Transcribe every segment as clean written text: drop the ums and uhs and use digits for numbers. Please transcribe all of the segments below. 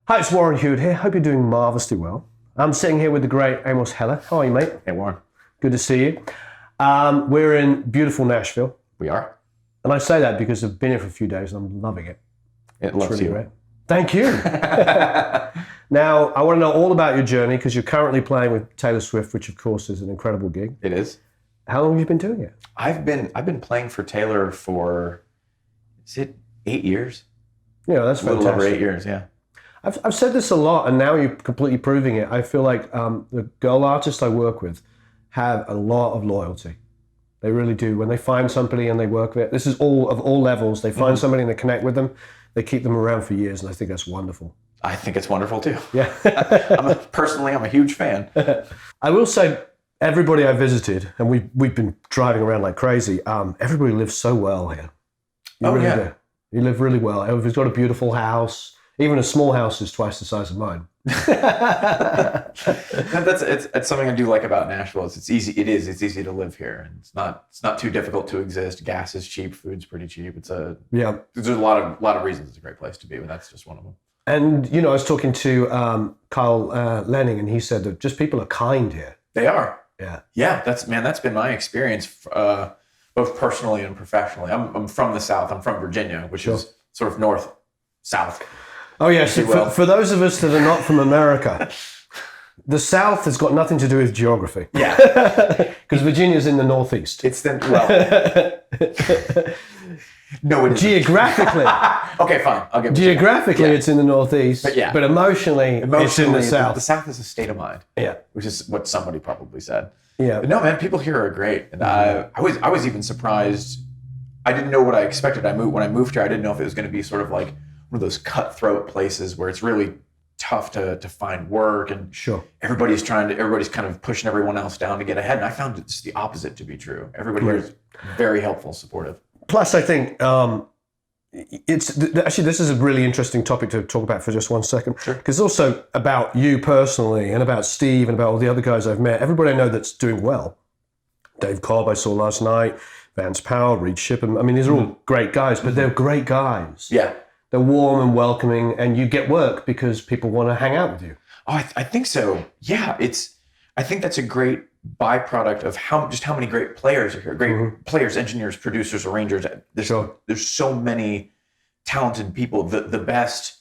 Hi, it's Warren Huart here. Hope you're doing marvelously well. I'm sitting here with the great Amos Heller. How are you, mate? Hey, Warren. Good to see you. We're in beautiful Nashville. We are. And I say that because I've been here for a few days and I'm loving it. It loves really you. Great. Thank you. Now, I want to know all about your journey because you're currently playing with Taylor Swift, which of course is an incredible gig. It is. How long have you been doing it? I've been playing for Taylor for, is it 8 years? Yeah, that's fantastic. A little over 8 years, yeah. I've said this a lot, and now you're completely proving it. I feel like the girl artists I work with have a lot of loyalty. They really do. When they find somebody and they work with it, this is all of all levels. They find somebody and they connect with them. They keep them around for years, and I think that's wonderful. I think it's wonderful too. Yeah. Personally, I'm a huge fan. I will say, everybody I visited, and we've been driving around like crazy. Everybody lives so well here. You really do. You live really well. Everybody's got a beautiful house. Even a small house is twice the size of mine. It's something I do like about Nashville. It's easy. It's easy to live here, and it's not too difficult to exist. Gas is cheap. Food's pretty cheap. There's a lot of reasons it's a great place to be, but that's just one of them. And I was talking to Kyle Lenning, and he said that just people are kind here. They are. Yeah. That's been my experience, both personally and professionally. I'm from the South. I'm from Virginia, which is sort of north south. Oh yes, for those of us that are not from America, the South has got nothing to do with geography. Yeah, because Virginia's in the Northeast. It's no, it isn't. Geographically. Okay, fine. I'll give it geographically, it's in the Northeast. But emotionally, it's in the South. The South is a state of mind. Yeah, which is what somebody probably said. Yeah, but no, man, people here are great, and I was even surprised. I didn't know what I expected. When I moved here, I didn't know if it was going to be sort of like one of those cutthroat places where it's really tough to find work, and everybody's kind of pushing everyone else down to get ahead. And I found it's the opposite to be true. Everybody here is very helpful, supportive. Plus, I think actually this is a really interesting topic to talk about for just 1 second, because it's also about you personally and about Steve and about all the other guys I've met. Everybody I know that's doing well. Dave Cobb I saw last night, Vance Powell, Reed Shippen. I mean, these are all great guys, but they're great guys. Yeah. They're warm and welcoming, and you get work because people want to hang out with you. Oh, I think so. Yeah, I think that's a great byproduct of how many great players are here. Great players, engineers, producers, arrangers. There's so many talented people. The best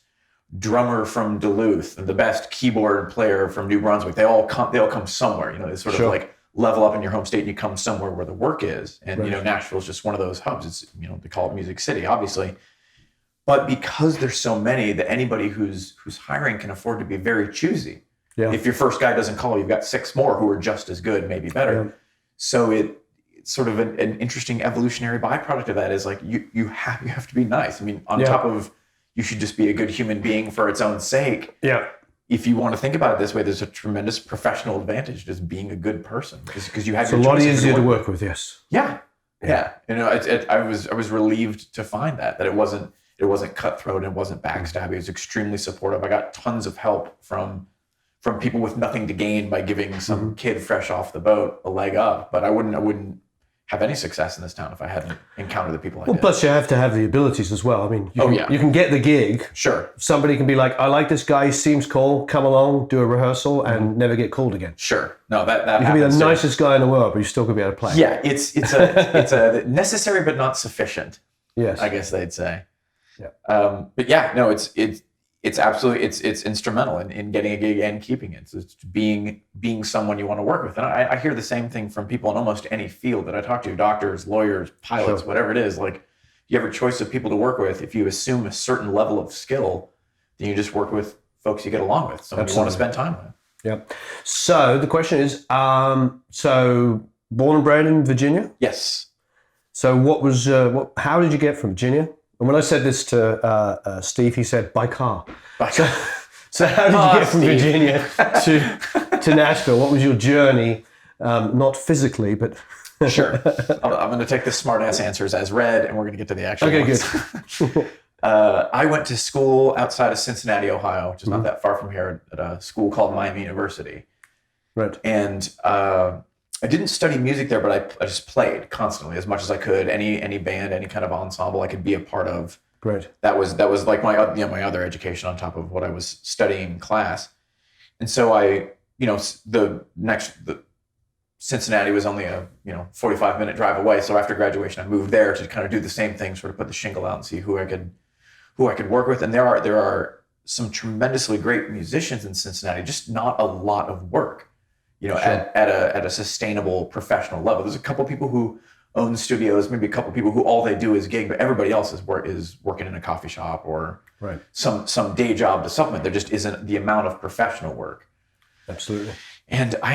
drummer from Duluth and the best keyboard player from New Brunswick. They all come somewhere. It's sort of like level up in your home state and you come somewhere where the work is. And Nashville is just one of those hubs. It's they call it Music City, obviously. But because there's so many, that anybody who's hiring can afford to be very choosy. Yeah. If your first guy doesn't call, you've got 6 more who are just as good, maybe better. Yeah. So it's sort of an interesting evolutionary byproduct of that is like you have to be nice. I mean, on top of you should just be a good human being for its own sake. Yeah. If you want to think about it this way, there's a tremendous professional advantage just being a good person because you have. It's a lot easier to work with. Yes. Yeah. I was relieved to find that it wasn't cutthroat and it wasn't backstabby. It was extremely supportive. I got tons of help from people with nothing to gain by giving some kid fresh off the boat a leg up. But I wouldn't have any success in this town if I hadn't encountered the people I did. Plus you have to have the abilities as well. I mean, you can get the gig. Sure. Somebody can be like, I like this guy, he seems cool, come along, do a rehearsal, and never get called again. Sure. No, that you can be the nicest guy in the world, but you still could be able to play. Yeah, it's a necessary but not sufficient. Yes. I guess they'd say. Yeah. But yeah, no, it's absolutely it's instrumental in getting a gig and keeping it. So it's being someone you want to work with. And I hear the same thing from people in almost any field that I talk to, doctors, lawyers, pilots, whatever it is. Like you have a choice of people to work with. If you assume a certain level of skill, then you just work with folks you get along with, someone you want to spend time with. Yeah. So the question is, so born and bred in Virginia? Yes. So how did you get from Virginia? And when I said this to Steve, he said, by car. So how did you get from Virginia to Nashville? What was your journey? Not physically, but... Sure. I'm going to take the smart-ass answers as read, and we're going to get to the actual ones. Good. I went to school outside of Cincinnati, Ohio, which is not that far from here, at a school called Miami University. Right. And I didn't study music there, but I just played constantly as much as I could. Any band, any kind of ensemble I could be a part of. Great. That was like my my other education on top of what I was studying in class. And so Cincinnati was only a 45-minute drive away. So after graduation, I moved there to kind of do the same thing, sort of put the shingle out and see who I could work with. And there are some tremendously great musicians in Cincinnati, just not a lot of work, sure. at a sustainable professional level. There's a couple people who own studios, maybe a couple people who all they do is gig, but everybody else is working in a coffee shop or right. some day job to supplement. There just isn't the amount of professional work. Absolutely. And I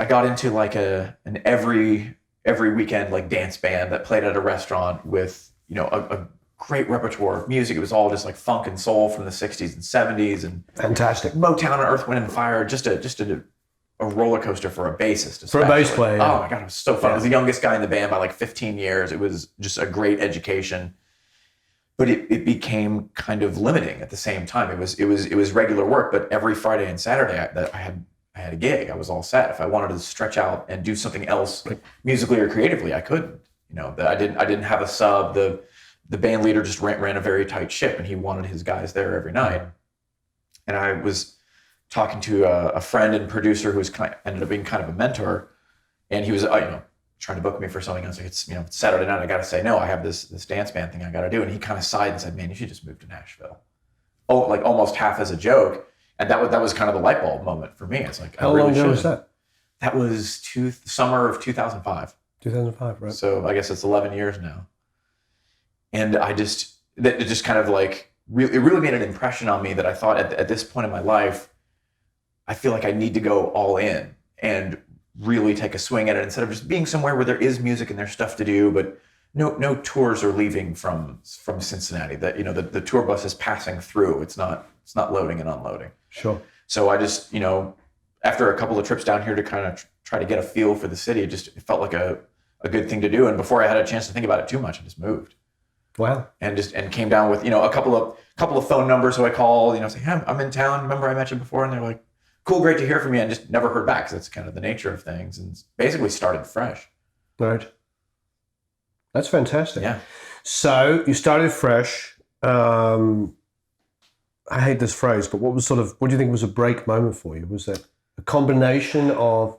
got into like an every weekend like dance band that played at a restaurant with, a great repertoire of music. It was all just like funk and soul from the 60s and 70s and fantastic. Motown and Earth, Wind and Fire, just a roller coaster for a bassist. Especially. For a bass player. Oh my God, it was so fun. Yeah. I was the youngest guy in the band by like 15 years. It was just a great education. But it became kind of limiting at the same time. It was regular work, but every Friday and Saturday I had a gig. I was all set. If I wanted to stretch out and do something else musically or creatively, I couldn't. I didn't have a sub. The band leader just ran a very tight ship, and he wanted his guys there every night. And I was talking to a friend and producer who ended up being kind of a mentor, and he was trying to book me for something. I was like, it's Saturday night. I got to say no. I have this dance band thing I got to do. And he kind of sighed and said, "Man, you should just move to Nashville." Oh, like almost half as a joke. And that was kind of the light bulb moment for me. It's like, how long ago was that? That was summer of 2005. 2005, right? So I guess it's 11 years now. And it just kind of like it really made an impression on me that I thought at this point in my life, I feel like I need to go all in and really take a swing at it instead of just being somewhere where there is music and there's stuff to do, but no tours are leaving from Cincinnati. That the tour bus is passing through. It's not loading and unloading. Sure. So I just after a couple of trips down here to kind of try to get a feel for the city, it felt like a good thing to do. And before I had a chance to think about it too much, I just moved. Wow. And came down with a couple of phone numbers. So I called, say, "Hey, I'm in town. Remember I met you before?" And they're like, "Cool, great to hear from you," and just never heard back because that's kind of the nature of things, and basically started fresh. Right. That's fantastic. Yeah. So you started fresh. I hate this phrase, but what do you think was a break moment for you? Was it a combination of,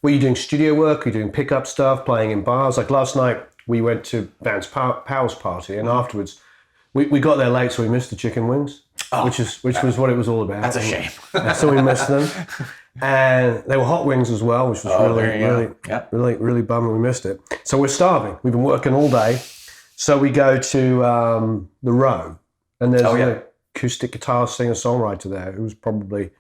were you doing studio work? Were you doing pickup stuff, playing in bars? Like last night, we went to Vance Powell's party, and afterwards, we got there late, so we missed the chicken wings. Oh, which was what it was all about. That's a shame. So we missed them, and they were hot wings as well, which was really bummed we missed it. So we're starving. We've been working all day, so we go to the Row, and there's an acoustic guitar singer-songwriter there who was probably,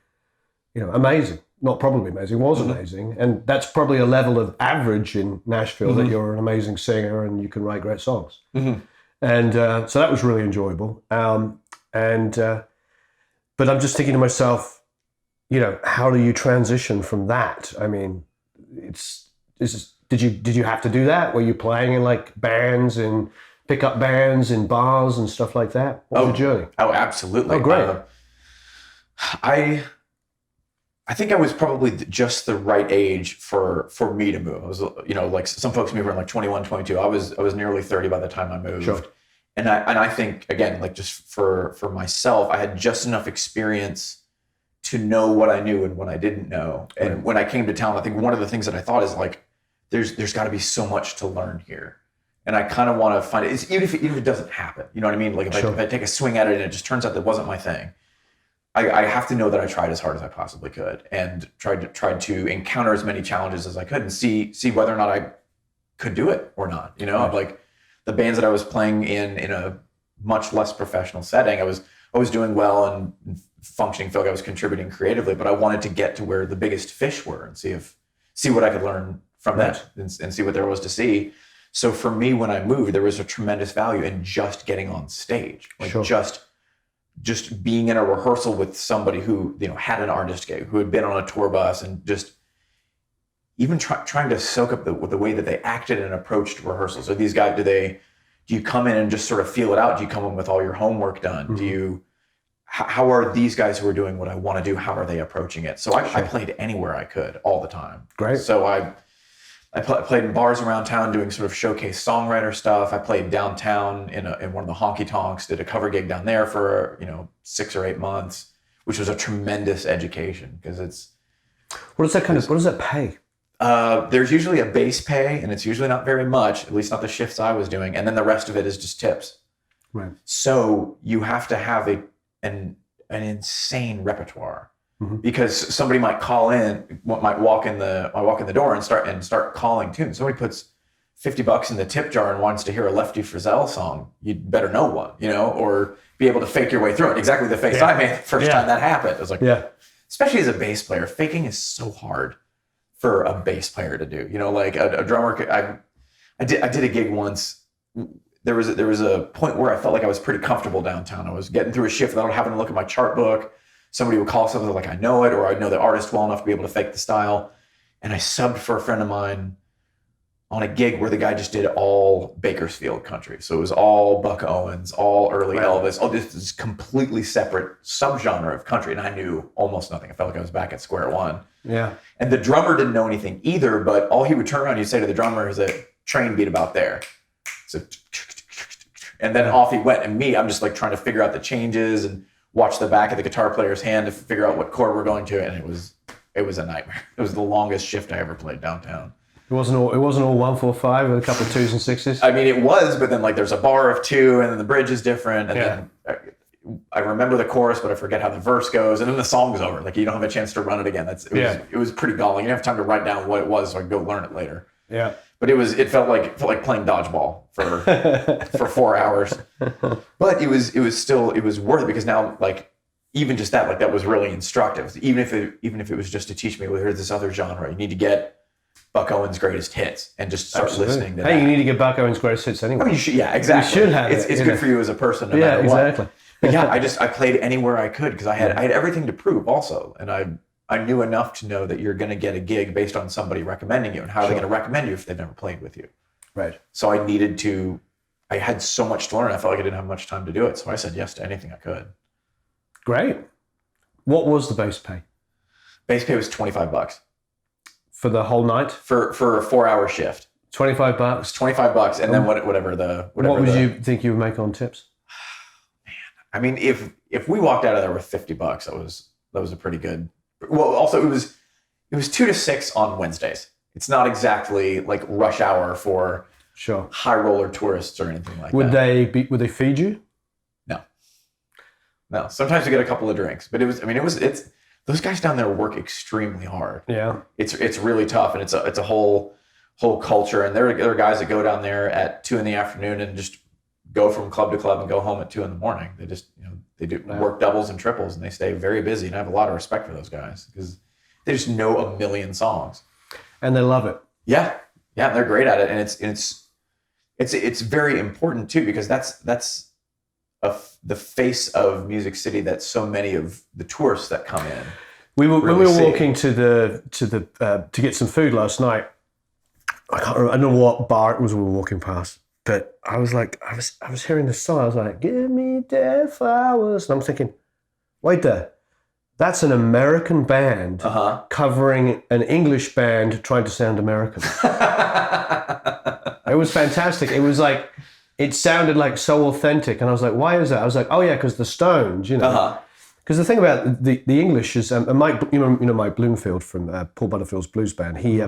amazing. Not probably amazing, was amazing, and that's probably a level of average in Nashville that you're an amazing singer and you can write great songs. And so that was really enjoyable. But I'm just thinking to myself, how do you transition from that? I mean, did you have to do that? Were you playing in like bands and pickup bands in bars and stuff like that? What was your journey? Oh, absolutely. Oh, great. I think I was probably just the right age for me to move. I was, like some folks move around like 21, 22. I was nearly 30 by the time I moved. Sure. And I think, again, like just for myself, I had just enough experience to know what I knew and what I didn't know. And when I came to town, I think one of the things that I thought is like, there's got to be so much to learn here. And I kind of want to find it, even if it doesn't happen. You know what I mean? Like if I take a swing at it and it just turns out that wasn't my thing, I have to know that I tried as hard as I possibly could and tried to encounter as many challenges as I could and see whether or not I could do it or not. Right. Like the bands that I was playing in a much less professional setting, I was doing well and functioning, felt like I was contributing creatively, but I wanted to get to where the biggest fish were and see what I could learn from that and see what there was to see. So for me, when I moved, there was a tremendous value in just getting on stage, like just being in a rehearsal with somebody who had an artist gig, who had been on a tour bus, and just even trying to soak up the way that they acted and approached rehearsals. So these guys, do you come in and just sort of feel it out? Do you come in with all your homework done? Mm-hmm. How are these guys who are doing what I want to do? How are they approaching it? So I played anywhere I could all the time. Great. So I played in bars around town doing sort of showcase songwriter stuff. I played downtown in one of the honky tonks, did a cover gig down there for 6 or 8 months, which was a tremendous education because it's. What does that pay? There's usually a base pay, and it's usually not very much, at least not the shifts I was doing, and then the rest of it is just tips. Right. So you have to have an insane repertoire. Because somebody might call in, might walk in the door and start calling tunes. Somebody puts $50 in the tip jar and wants to hear a Lefty Frizzell song. You'd better know one, or be able to fake your way through it. Exactly the face I made the first time that happened. I was like, especially as a bass player, faking is so hard for a bass player to do. Like a drummer. I did a gig once. There was a point where I felt like I was pretty comfortable downtown. I was getting through a shift without having to look at my chart book. Somebody would call something like I know it, or I know the artist well enough to be able to fake the style. And I subbed for a friend of mine on a gig where the guy just did all Bakersfield country. So it was all Buck Owens, all early Elvis, all this completely separate subgenre of country. And I knew almost nothing. I felt like I was back at square one. Yeah. And the drummer didn't know anything either, but all he would turn around and he'd say to the drummer is a train beat about there. So, and then off he went. And I'm just like trying to figure out the changes and watch the back of the guitar player's hand to figure out what chord we're going to, and it was a nightmare. It was the longest shift I ever played downtown. It wasn't all 1-4-5 with a couple of 2s and 6s. I mean, it was, but then like there's a bar of 2, and then the bridge is different, and then I remember the chorus, but I forget how the verse goes, and then the song's over. Like you don't have a chance to run it again. It was pretty galling. You didn't have time to write down what it was, so I could go learn it later. Yeah. But it felt like playing dodgeball for 4 hours. But it was worth it because now like even just that was really instructive. Even if it was just to teach me, well, here's this other genre. You need to get Buck Owens' greatest hits and just start listening to that. Hey, you need to get Buck Owens' greatest hits anyway. I mean, exactly. You should have it's good for you as a person, no matter exactly. what. But I played anywhere I could because I had everything to prove also, and I knew enough to know that you're going to get a gig based on somebody recommending you, and how are they going to recommend you if they've never played with you? Right. So I had so much to learn. I felt like I didn't have much time to do it, so I said yes to anything I could. Great. What was the bass pay? Bass pay was $25 for the whole night. For a 4-hour shift. $25. $25, and then whatever. What would you think you would make on tips? Man, I mean, if we walked out of there with $50, that was a pretty good. Well, also it was 2 to 6 on Wednesdays. It's not exactly like rush hour for high roller tourists or anything like that. Would they feed you? No. Sometimes you get a couple of drinks, but it's those guys down there work extremely hard. Yeah. It's really tough, and it's a whole culture. And there are guys that go down there at 2 p.m. and just go from club to club and go home at 2 a.m. They just they do work doubles and triples, and they stay very busy. And I have a lot of respect for those guys because they just know a million songs, and they love it. Yeah, they're great at it, and it's very important too because that's the face of Music City that so many of the tourists that come in. When we were walking to get some food last night, I don't know what bar it was we were walking past, but I was hearing this song. I was like, "Give me dead flowers," and I'm thinking, wait there, that's an American band covering an English band trying to sound American. It was fantastic. It was like. It sounded like so authentic, and I was like, "Why is that?" I was like, "Oh yeah, because the Stones, Because the thing about the English is, Mike, you know Mike Bloomfield from Paul Butterfield's blues band. He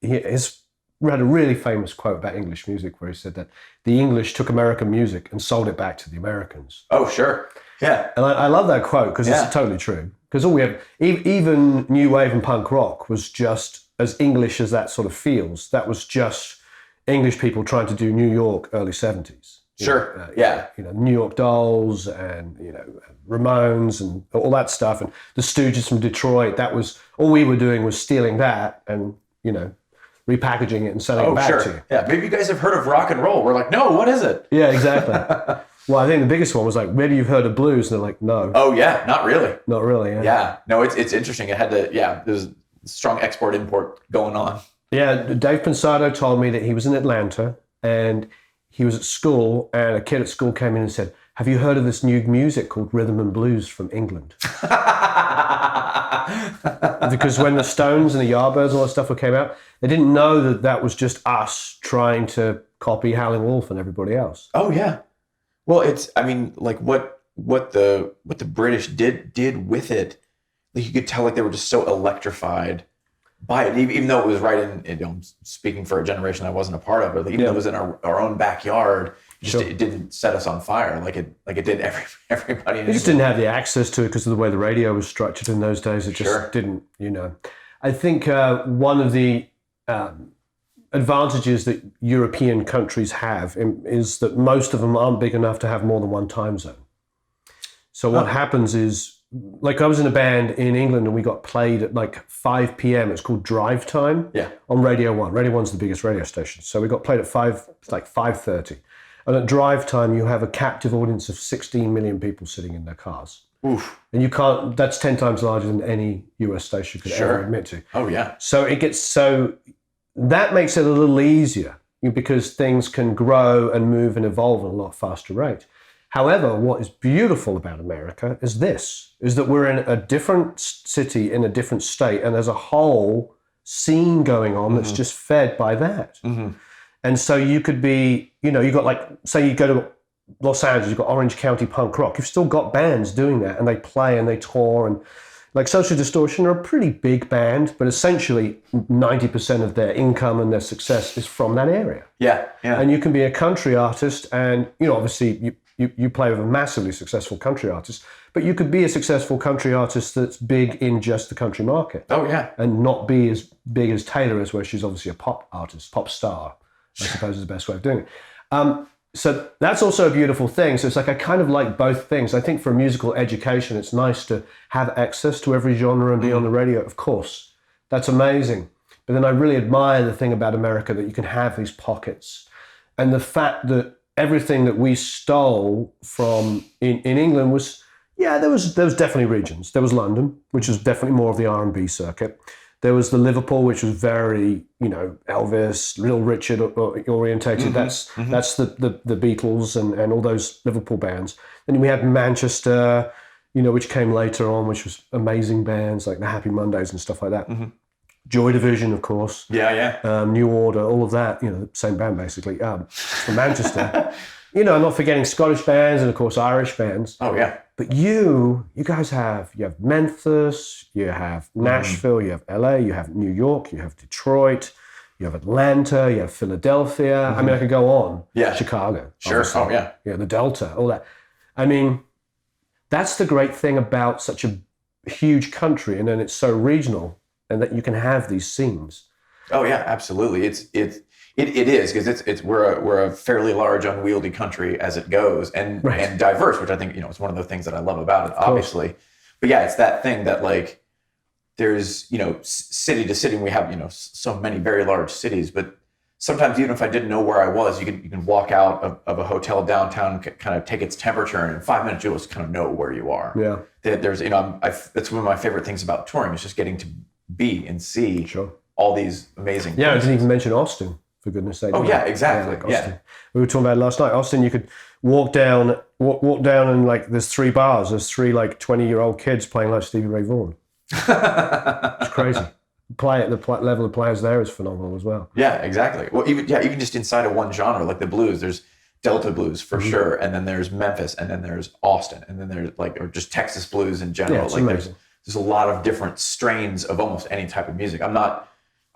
has read a really famous quote about English music where he said that the English took American music and sold it back to the Americans. Oh sure, yeah. And I love that quote because it's totally true. Because all we have, even new wave and punk rock, was just as English as that sort of feels. That was just English people trying to do New York early 70s. Sure. New York Dolls and Ramones and all that stuff, and the Stooges from Detroit. That was all we were doing, was stealing that and repackaging it and selling it back to you. Yeah, maybe you guys have heard of rock and roll. We're like, no, what is it? Yeah, exactly. Well, I think the biggest one was like, maybe you've heard of blues, and they're like, no. Oh yeah, not really. Not really. Yeah. Yeah. No, it's interesting. It had to. Yeah, there's a strong export-import going on. Yeah, Dave Pensado told me that he was in Atlanta and he was at school, and a kid at school came in and said, "Have you heard of this new music called rhythm and blues from England?" Because when the Stones and the Yardbirds and all that stuff came out, they didn't know that that was just us trying to copy Howlin' Wolf and everybody else. Oh yeah. Well, I mean, like what the British did with it, like you could tell like they were just so electrified by it, even though it was right in speaking for a generation I wasn't a part of it, like, even though it was in our own backyard, it didn't set us on fire like it did everybody. You just didn't have the access to it because of the way the radio was structured in those days. It just didn't, I think one of the advantages that European countries have is that most of them aren't big enough to have more than one time zone. So what happens is, like I was in a band in England and we got played at like 5 p.m. It's called drive time on Radio 1. Radio 1's the biggest radio station. So we got played at 5:30. And at drive time, you have a captive audience of 16 million people sitting in their cars. Oof. And that's 10 times larger than any US station could ever admit to. Oh, yeah. So that makes it a little easier because things can grow and move and evolve at a lot faster rate. However, what is beautiful about America is that we're in a different city, in a different state, and there's a whole scene going on that's just fed by that. Mm-hmm. And so you could be, you got like, say you go to Los Angeles, you've got Orange County punk rock. You've still got bands doing that, and they play and they tour. And like Social Distortion are a pretty big band, but essentially 90% of their income and their success is from that area. Yeah, yeah. And you can be a country artist, and obviously you play with a massively successful country artist, but you could be a successful country artist that's big in just the country market. Oh yeah. And not be as big as Taylor is, where she's obviously a pop artist, pop star, I suppose is the best way of doing it. So that's also a beautiful thing. So it's like I kind of like both things. I think for musical education, it's nice to have access to every genre and be on the radio, of course. That's amazing. But then I really admire the thing about America, that you can have these pockets. And the fact that everything that we stole from in England was, there was definitely regions. There was London, which was definitely more of the R&B circuit. There was the Liverpool, which was very, Elvis, Little Richard orientated. Mm-hmm. That's the Beatles and all those Liverpool bands. Then we had Manchester, which came later on, which was amazing bands like the Happy Mondays and stuff like that. Mm-hmm. Joy Division, of course. Yeah. New Order, all of that. Same band basically. From Manchester. I'm not forgetting Scottish bands and of course Irish bands. Oh yeah. But you guys have Memphis, you have Nashville, you have LA, you have New York, you have Detroit, you have Atlanta, you have Philadelphia. Mm-hmm. I mean, I could go on. Yeah. Chicago. Sure. Obviously. Oh yeah. Yeah, the Delta, all that. I mean, that's the great thing about such a huge country, and then it's so regional, and that you can have these scenes. Oh yeah, absolutely. It is because we're a fairly large, unwieldy country as it goes, and diverse, which I think it's one of the things that I love about it, obviously. But yeah, it's that thing that like there's city to city, and we have so many very large cities. But sometimes even if I didn't know where I was, you can walk out of a hotel downtown, kind of take its temperature, and in 5 minutes you'll just kind of know where you are. Yeah. There's that's one of my favorite things about touring, is just getting to be and see all these amazing places. I didn't even mention Austin, for goodness sake. Oh yeah, exactly. Yeah. We were talking about it last night. Austin, you could walk down and like there's 3 bars. There's 3 like 20-year-old kids playing like Stevie Ray Vaughan. It's crazy. The level of players there is phenomenal as well. Yeah, exactly. Well, even just inside of one genre, like the blues, there's Delta blues for sure, and then there's Memphis, and then there's Austin, and then there's or just Texas blues in general. Yeah, it's there's a lot of different strains of almost any type of music. I'm not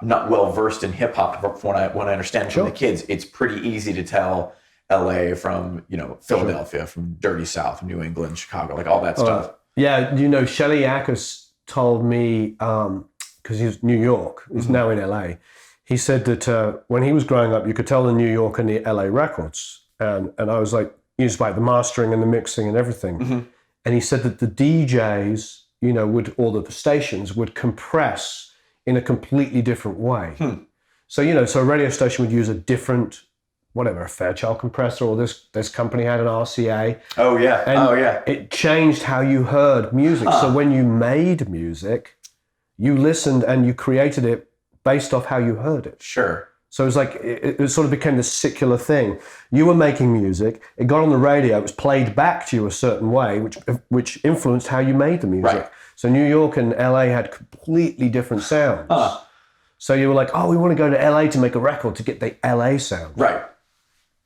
well versed in hip hop, but when I understand from the kids, it's pretty easy to tell LA from Philadelphia, from Dirty South, from New England, Chicago, like all that stuff. Yeah, Shelley Ackers told me, because he's New York, he's now in LA. He said that when he was growing up, you could tell the New York and the LA records, and I was like, used by the mastering and the mixing and everything. Mm-hmm. And he said that the DJs, or the stations would compress in a completely different way. So, so a radio station would use a different, a Fairchild compressor, or this company had an RCA. Oh yeah. And it changed how you heard music. So when you made music, you listened and you created it based off how you heard it. Sure. So it was like, it sort of became this secular thing. You were making music, it got on the radio, it was played back to you a certain way, which influenced how you made the music. Right. So New York and LA had completely different sounds. So you were like, oh, we want to go to LA to make a record to get the LA sound. Right.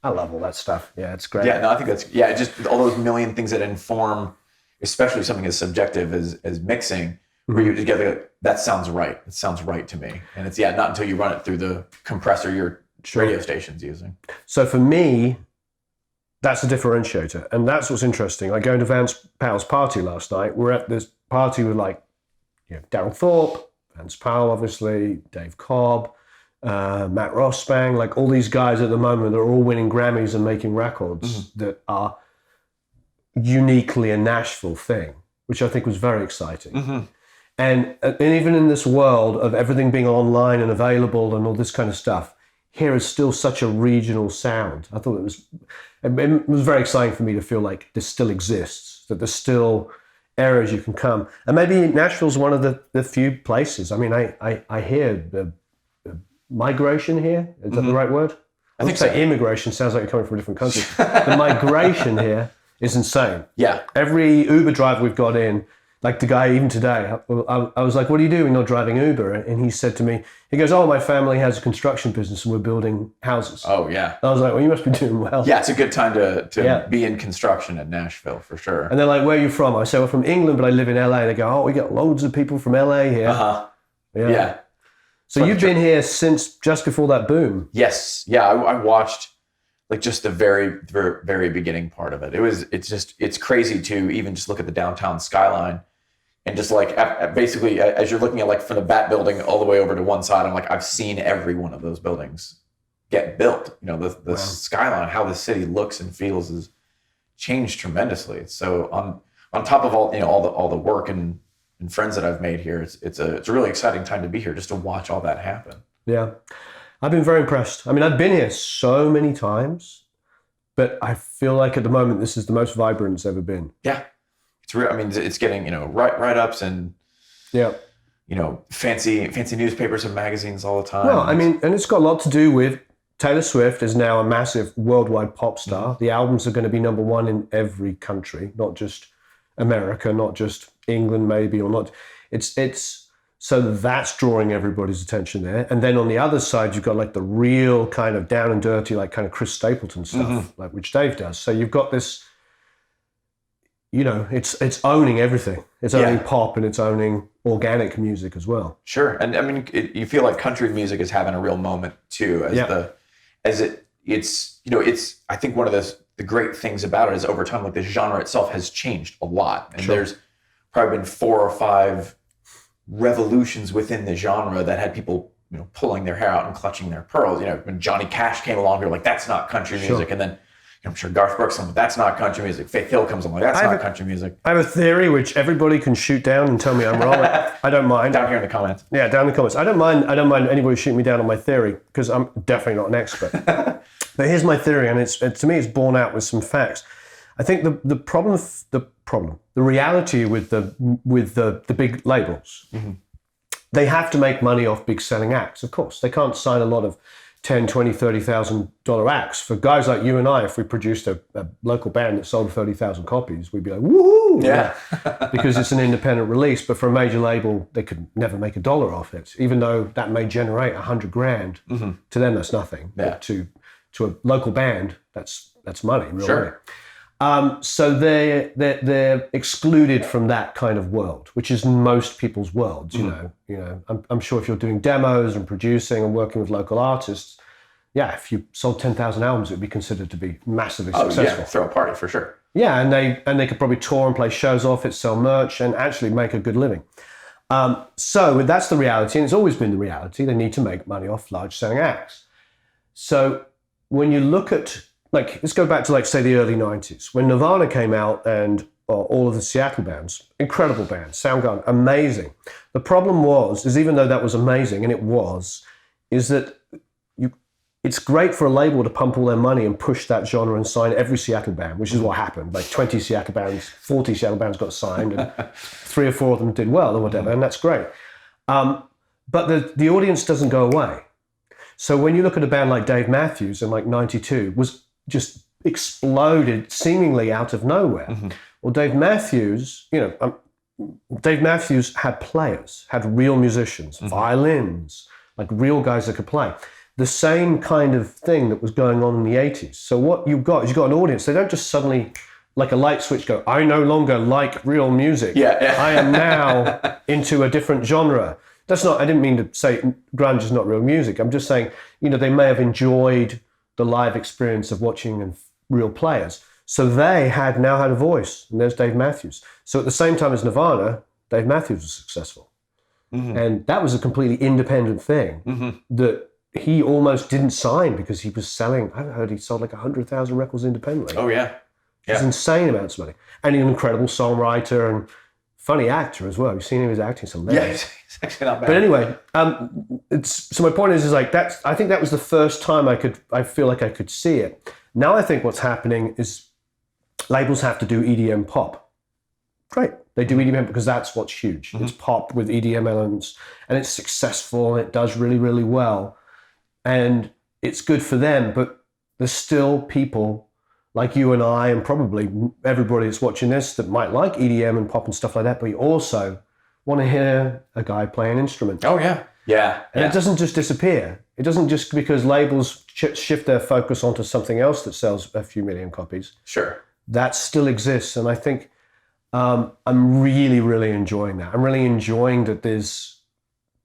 I love all that stuff. Yeah, it's great. Yeah, no, I think that's, just all those million things that inform, especially something as subjective as mixing, where you together, that sounds right. It sounds right to me. And it's, not until you run it through the compressor your radio station's using. So for me, that's a differentiator. And that's what's interesting. Like going to Vance Powell's party last night, we're at this party with like, Daryl Thorpe, Vance Powell, obviously, Dave Cobb, Matt Rossbang, like all these guys at the moment are all winning Grammys and making records that are uniquely a Nashville thing, which I think was very exciting. And even in this world of everything being online and available and all this kind of stuff, here is still such a regional sound. I thought it was very exciting for me to feel like this still exists, that there's still areas you can come. And maybe Nashville's one of the few places. I mean, I hear the migration here. Is that the right word? I think so. Immigration sounds like you're coming from a different country. The migration here is insane. Yeah. Every Uber driver we've got in, like the guy even today, I was like, what do you do when you're driving Uber? And he said to me, he goes, oh, my family has a construction business and we're building houses. Oh, yeah. I was like, well, you must be doing well. Yeah, it's a good time to be in construction in Nashville, for sure. And they're like, where are you from? I say, well, from England, but I live in LA. They go, oh, we got loads of people from LA here. Yeah. So you've been here since just before that boom. Yes. Yeah, I watched like just the very, very, very beginning part of it. It's crazy to even just look at the downtown skyline. And just like basically, as you're looking at like from the Bat Building all the way over to one side, I'm like, I've seen every one of those buildings get built. The skyline, how the city looks and feels has changed tremendously. So on top of all the work and friends that I've made here, it's a really exciting time to be here just to watch all that happen. Yeah, I've been very impressed. I mean, I've been here so many times, but I feel like at the moment this is the most vibrant it's ever been. Yeah. It's real. I mean, it's getting, write-ups and, fancy newspapers and magazines all the time. Well, I mean, and it's got a lot to do with Taylor Swift is now a massive worldwide pop star. The albums are going to be number one in every country, not just America, not just England, maybe, or not. It's so that's drawing everybody's attention there. And then on the other side, you've got like the real kind of down and dirty, like kind of Chris Stapleton stuff, like which Dave does. So you've got this, it's owning everything. It's owning pop and it's owning organic music as well. Sure. And I mean, you feel like country music is having a real moment too, it's I think one of the great things about it is over time, like the genre itself has changed a lot. And there's probably been 4 or 5 revolutions within the genre that had people, pulling their hair out and clutching their pearls. When Johnny Cash came along, you're like, that's not country music. And then I'm sure Garth Brooks, that's not country music. Faith Hill comes along, that's not country music. I have a theory which everybody can shoot down and tell me I'm wrong. I don't mind. Down here in the comments. Yeah, down in the comments. I don't mind anybody shooting me down on my theory because I'm definitely not an expert. But here's my theory, and to me it's borne out with some facts. I think the reality with the big labels, they have to make money off big selling acts, of course. They can't sign a lot of $10,000, $20,000, $30,000 acts. For guys like you and I, if we produced a local band that sold 30,000 copies, we'd be like, woohoo! Yeah. Because it's an independent release. But for a major label, they could never make $1 off it, even though that may generate $100,000. To them, that's nothing. Yeah. But to a local band, that's money, real money. So they're excluded from that kind of world, which is most people's worlds. I'm sure if you're doing demos and producing and working with local artists, if you sold 10,000 albums, it would be considered to be massively successful. Throw a party for sure. Yeah, and they could probably tour and play shows off it, sell merch, and actually make a good living. So that's the reality, and it's always been the reality. They need to make money off large selling acts. So when you look at, let's go back to, say, the early 90s, when Nirvana came out and all of the Seattle bands, incredible bands, Soundgarden, amazing. The problem is even though that was amazing, and it was, is that it's great for a label to pump all their money and push that genre and sign every Seattle band, which is what happened. 20 Seattle bands, 40 Seattle bands got signed, and 3 or 4 of them did well or whatever, and that's great. But the audience doesn't go away. So when you look at a band like Dave Matthews in like 92, was just exploded seemingly out of nowhere. Well, Dave Matthews, Dave Matthews had players, had real musicians, violins, like real guys that could play. The same kind of thing that was going on in the 80s. So what you've got is you've got an audience. They don't just suddenly, like a light switch, go, I no longer like real music. I am now into a different genre. That's not, I didn't mean to say grunge is not real music. I'm just saying, they may have enjoyed the live experience of watching real players. So they now had a voice, and there's Dave Matthews. So at the same time as Nirvana, Dave Matthews was successful. And that was a completely independent thing that he almost didn't sign because he was selling, I heard he sold like 100,000 records independently. Oh, yeah. It's insane amounts of money. And he's an incredible songwriter and funny actor as well. You've seen him, his acting, it's hilarious. Yeah, he's actually not bad. But anyway, so my point is like I think that was the first time I feel like I could see it. Now I think what's happening is labels have to do EDM pop. Great. They do EDM because that's what's huge. It's pop with EDM elements, and it's successful, and it does really, really well. And it's good for them, but there's still people like you and I, and probably everybody that's watching this, that might like EDM and pop and stuff like that, but you also want to hear a guy play an instrument. Oh, yeah. Yeah. And it doesn't just disappear. It doesn't just because labels shift their focus onto something else that sells a few million copies. Sure. That still exists. And I think I'm really, really enjoying that. I'm really enjoying that there's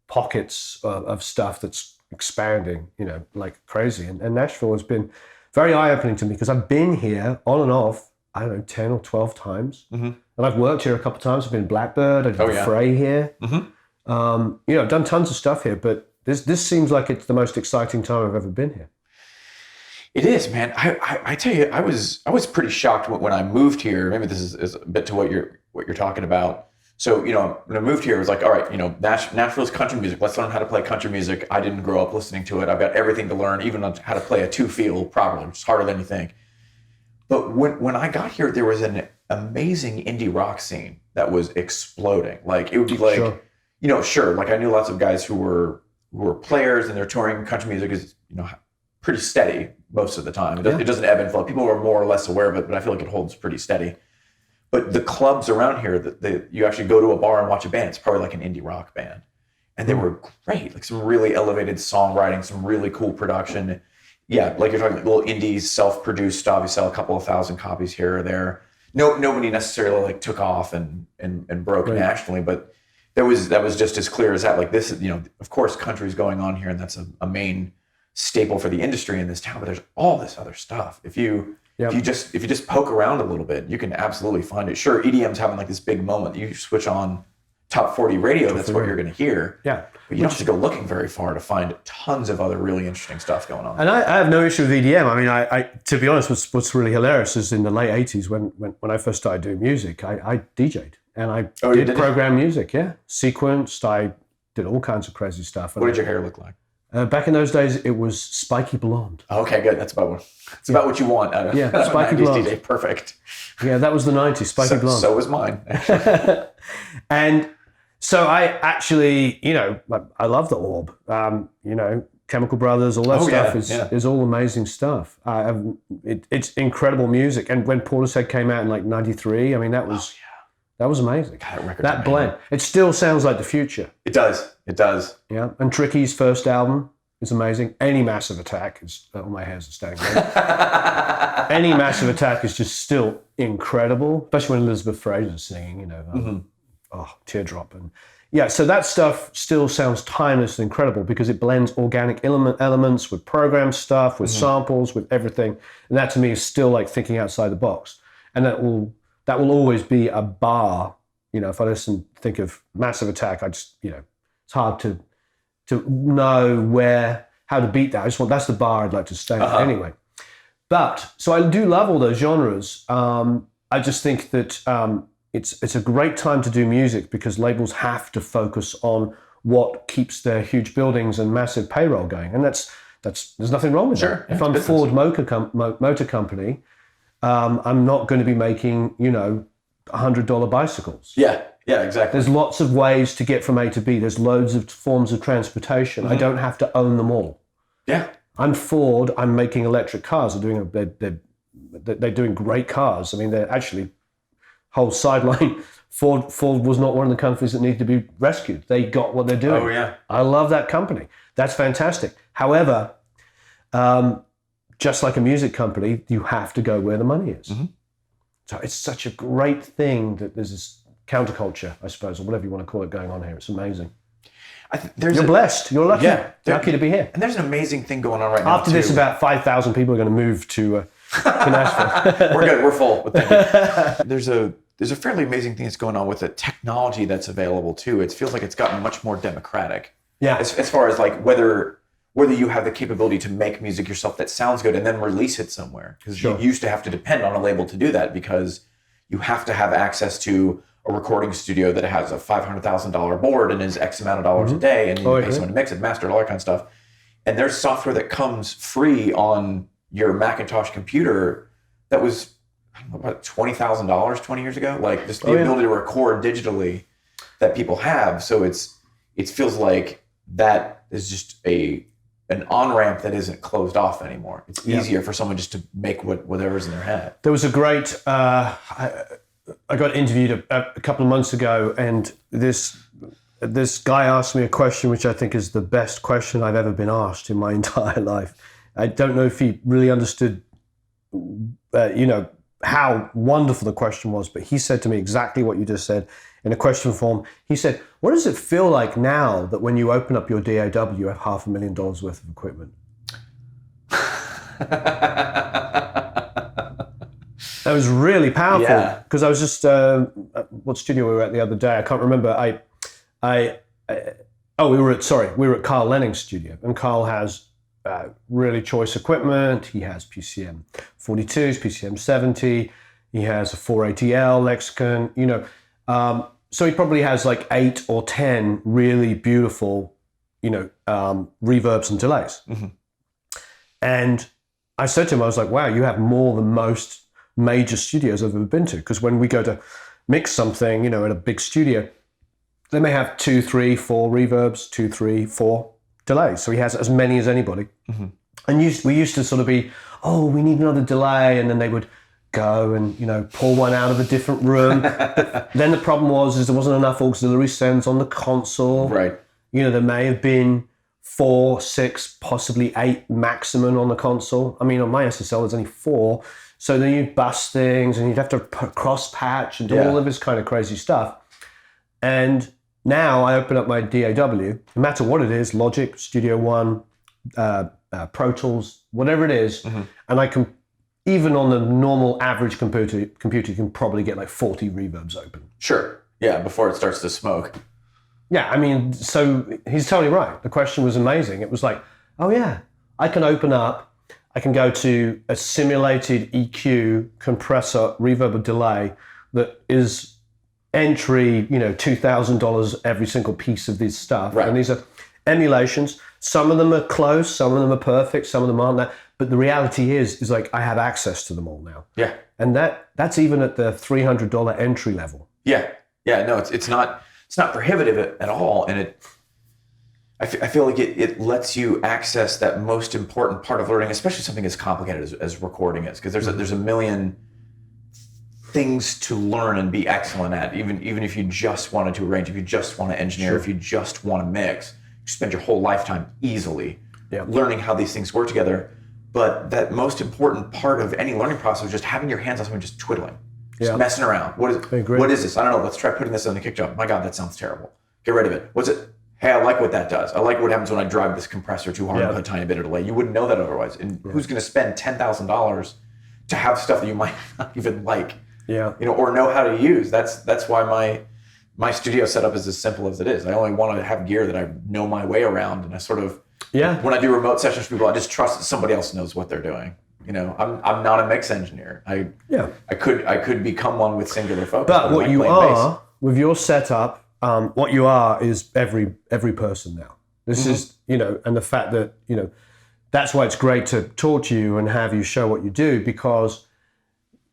pockets of stuff that's expanding, like crazy. And Nashville has been very eye-opening to me because I've been here on and off, I don't know, 10 or 12 times. And I've worked here a couple of times. I've been in Blackbird, I've done Fray here. I've done tons of stuff here, but this seems like it's the most exciting time I've ever been here. It is, man. I tell you, I was pretty shocked when I moved here. Maybe this is a bit to what you're talking about. So, when I moved here, it was like, all right, Nashville's country music. Let's learn how to play country music. I didn't grow up listening to it. I've got everything to learn, even on how to play a two-feel properly, which is harder than you think. But when I got here, there was an amazing indie rock scene that was exploding. Like, it would be like, sure, like I knew lots of guys who were players, and their touring country music is, pretty steady most of the time. It doesn't ebb and flow. People are more or less aware of it, but I feel like it holds pretty steady. But the clubs around here, that you actually go to a bar and watch a band, it's probably like an indie rock band. And they were great, like some really elevated songwriting, some really cool production. Yeah, like you're talking little indies, self-produced, obviously sell a couple of thousand copies here or there. Nobody necessarily like took off and broke nationally, but that was just as clear as that. Like this, of course, country's going on here, and that's a main staple for the industry in this town. But there's all this other stuff. If you just poke around a little bit, you can absolutely find it. Sure, EDM's having like this big moment. You switch on top 40 radio, that's what you're going to hear. Yeah. But you don't have to go looking very far to find tons of other really interesting stuff going on. And I have no issue with EDM. I mean, I to be honest, what's really hilarious is in the late 80s when I first started doing music, I DJ'd and I did program music, sequenced, I did all kinds of crazy stuff. What did your hair look like? Back in those days, it was spiky blonde. Okay, good. That's about what you want. Spiky blonde. DJ. Perfect. Yeah, that was the 90s, spiky blonde. So was mine. And so I actually, I love the Orb. Chemical Brothers, all that stuff is all amazing stuff. It's incredible music. And when Portishead came out in like 93, I mean, that was amazing. That blend. It still sounds like the future. It does. Yeah. And Tricky's first album is amazing. Any Massive Attack is, all my hairs are standing there. Any Massive Attack is just still incredible, especially when Elizabeth Fraser's singing, Teardrop. And so that stuff still sounds timeless and incredible because it blends organic elements with program stuff, with samples, with everything. And that to me is still like thinking outside the box. And that will always be a bar. If I think of Massive Attack, I just, it's hard to know how to beat that. That's the bar I'd like to stay at anyway. But, so I do love all those genres. I just think that it's a great time to do music because labels have to focus on what keeps their huge buildings and massive payroll going. And there's nothing wrong with that. If I'm Ford Motor Company, I'm not going to be making, $100 bicycles. Yeah, exactly. There's lots of ways to get from A to B. There's loads of forms of transportation. I don't have to own them all. Yeah. I'm Ford. I'm making electric cars. They're doing great cars. I mean, they're actually whole sideline. Ford was not one of the companies that needed to be rescued. They got what they're doing. Oh yeah. I love that company. That's fantastic. However, just like a music company, you have to go where the money is. Mm-hmm. So it's such a great thing that there's this counterculture, I suppose, or whatever you want to call it, going on here. It's amazing. You're blessed. You're lucky. Yeah, lucky to be here. And there's an amazing thing going on right now. After this, about 5,000 people are going to move to Nashville. We're good. We're full. Thank you. There's a fairly amazing thing that's going on with the technology that's available too. It feels like it's gotten much more democratic. Yeah. As far as like whether you have the capability to make music yourself that sounds good and then release it somewhere. Because you used to have to depend on a label to do that, because you have to have access to a recording studio that has a $500,000 board and is X amount of dollars a day, and you pay someone to mix it, master it, all that kind of stuff. And there's software that comes free on your Macintosh computer that was, I don't know, about $20,000 20 years ago. Like just the ability to record digitally that people have. So it feels like that is just an on-ramp that isn't closed off anymore. It's easier for someone just to make whatever's in their head. There was a great, I got interviewed a couple of months ago, and this guy asked me a question which I think is the best question I've ever been asked in my entire life. I don't know if he really understood, how wonderful the question was, but he said to me exactly what you just said in a question form. He said, what does it feel like now that when you open up your DAW, you have $500,000 worth of equipment? That was really powerful, because I was just, what studio we were at the other day, I can't remember. We were at Carl Lenning's studio, and Carl has really choice equipment. He has PCM 42s, PCM 70, he has a 480L Lexicon, so he probably has like 8 or 10 really beautiful, reverbs and delays. Mm-hmm. And I said to him, I was like, wow, you have more than most major studios I've ever been to. Because when we go to mix something, at a big studio, they may have 2, 3, 4 reverbs, 2, 3, 4 delays. So he has as many as anybody. Mm-hmm. And we used to sort of be, we need another delay. And then they would go and, pull one out of a different room. But then the problem was there wasn't enough auxiliary sends on the console. Right. There may have been 4, 6, possibly 8 maximum on the console. I mean, on my SSL, there's only 4. So then you'd bust things, and you'd have to cross patch and do all of this kind of crazy stuff. And now I open up my DAW, no matter what it is, Logic, Studio One, Pro Tools, whatever it is, mm-hmm. and I can, even on the normal average computer, you can probably get like 40 reverbs open. Sure. Yeah, before it starts to smoke. Yeah, I mean, so he's totally right. The question was amazing. It was like, oh yeah, I can open up, I can go to a simulated EQ, compressor, reverb, or delay that is entry, $2,000 every single piece of this stuff. Right. And these are emulations. Some of them are close, some of them are perfect, some of them aren't that. But the reality is like I have access to them all now. Yeah. And that's even at the $300 entry level. Yeah. Yeah. No, it's not prohibitive at all, and I feel like it lets you access that most important part of learning, especially something as complicated as recording is, because there's a million things to learn and be excellent at. Even if you just wanted to arrange, if you just want to engineer, sure. If you just want to mix, you spend your whole lifetime easily learning how these things work together. But that most important part of any learning process is just having your hands on something, just twiddling. Just messing around. What is this? I don't know. Let's try putting this on the kick drum. My God, that sounds terrible. Get rid of it. What's it? Hey, I like what that does. I like what happens when I drive this compressor too hard and put a tiny bit of delay. You wouldn't know that otherwise. And who's going to spend $10,000 to have stuff that you might not even like? Yeah. Or know how to use. That's why my studio setup is as simple as it is. I only want to have gear that I know my way around, and I sort of when I do remote sessions for people, I just trust that somebody else knows what they're doing. I'm not a mix engineer. I could become one with singular focus. But what you are with your setup, what you are is every person now. This is and the fact that that's why it's great to talk to you and have you show what you do, because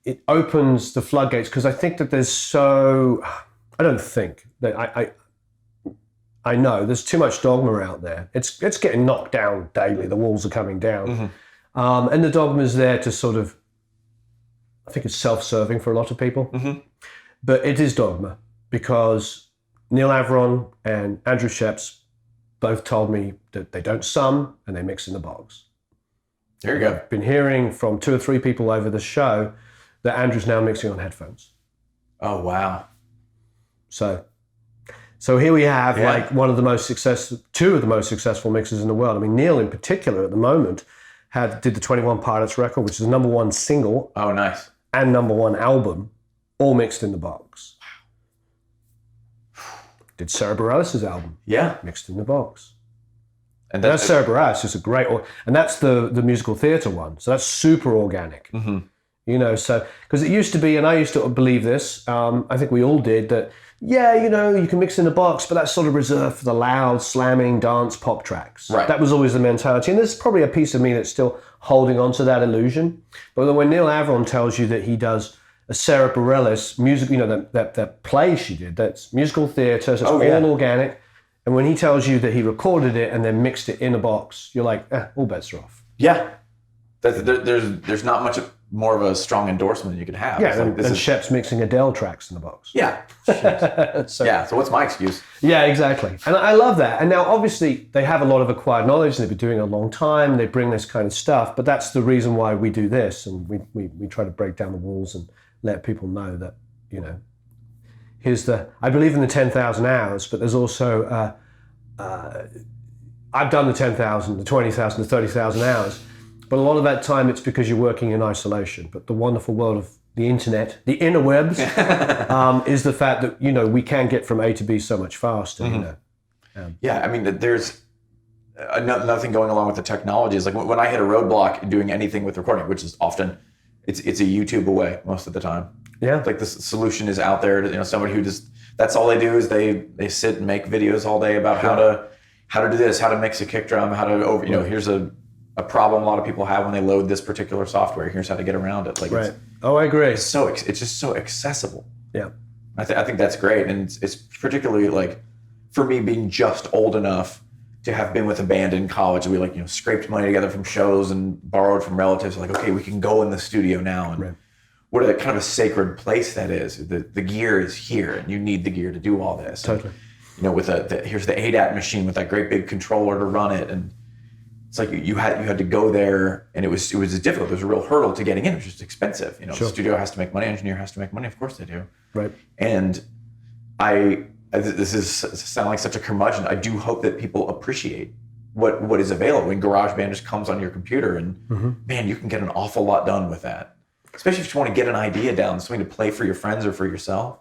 it opens the floodgates. Because I think that I don't think that I know there's too much dogma out there. It's getting knocked down daily. The walls are coming down. And the dogma is there to sort of, I think it's self-serving for a lot of people. But it is dogma because Neil Avron and Andrew Sheps both told me that they don't sum and they mix in the box. There you go. I've been hearing from 2 or 3 people over the show that Andrew's now mixing on headphones. Oh, wow. So here we have like two of the most successful mixers in the world. I mean, Neil in particular at the moment did the 21 Pilots record, which is the #1 single. Oh, nice. And #1 album, all mixed in the box. Did Sarah Bareilles' album. Yeah. Mixed in the box. And that's Sarah Bareilles, is a great, and that's the musical theatre one. So that's super organic. You know, so, because it used to be, and I used to believe this, I think we all did, that, yeah, you know, you can mix in a box, but that's sort of reserved for the loud, slamming, dance, pop tracks. Right. That was always the mentality. And there's probably a piece of me that's still holding on to that illusion. But when Neil Avron tells you that he does a Sarah Bareilles music, you know, that play she did, that's musical theatre, so it's all organic. And when he tells you that he recorded it and then mixed it in a box, you're like, all bets are off. Yeah. There's not much more of a strong endorsement you could have. Yeah, and Shep's mixing Adele tracks in the box. Yeah. So what's my excuse? Yeah, exactly. And I love that. And now, obviously, they have a lot of acquired knowledge. They've been doing it a long time. They bring this kind of stuff. But that's the reason why we do this. And we try to break down the walls and let people know that, you know, I believe in the 10,000 hours, but there's also, I've done the 10,000, the 20,000, the 30,000 hours. But a lot of that time, it's because you're working in isolation. But the wonderful world of the internet, the interwebs, is the fact that, you know, we can get from A to B so much faster, you know. Yeah, I mean, there's another thing going along with the technology is like when I hit a roadblock in doing anything with recording, which is often, it's a YouTube away most of the time. Yeah. It's like the solution is out there. You know, somebody who just, that's all they do is they sit and make videos all day about how to do this, how to mix a kick drum, how to, you know, here's a problem a lot of people have when they load this particular software. Here's how to get around it. Like, right. I agree. It's just so accessible. Yeah. I think that's great. And it's particularly like, for me being just old enough to have been with a band in college, we like, you know, scraped money together from shows and borrowed from relatives. Like, okay, we can go in the studio now. And what a kind of a sacred place that is. The gear is here and you need the gear to do all this. Totally. And, you know, with here's the ADAT machine with that great big controller to run it. And it's like you had to go there, and it was difficult. There was a real hurdle to getting in. It was just expensive. You know, the studio has to make money, engineer has to make money. Of course they do. Right. And this is sound like such a curmudgeon. I do hope that people appreciate what is available. When GarageBand just comes on your computer, and man, you can get an awful lot done with that. Especially if you want to get an idea down, something to play for your friends or for yourself.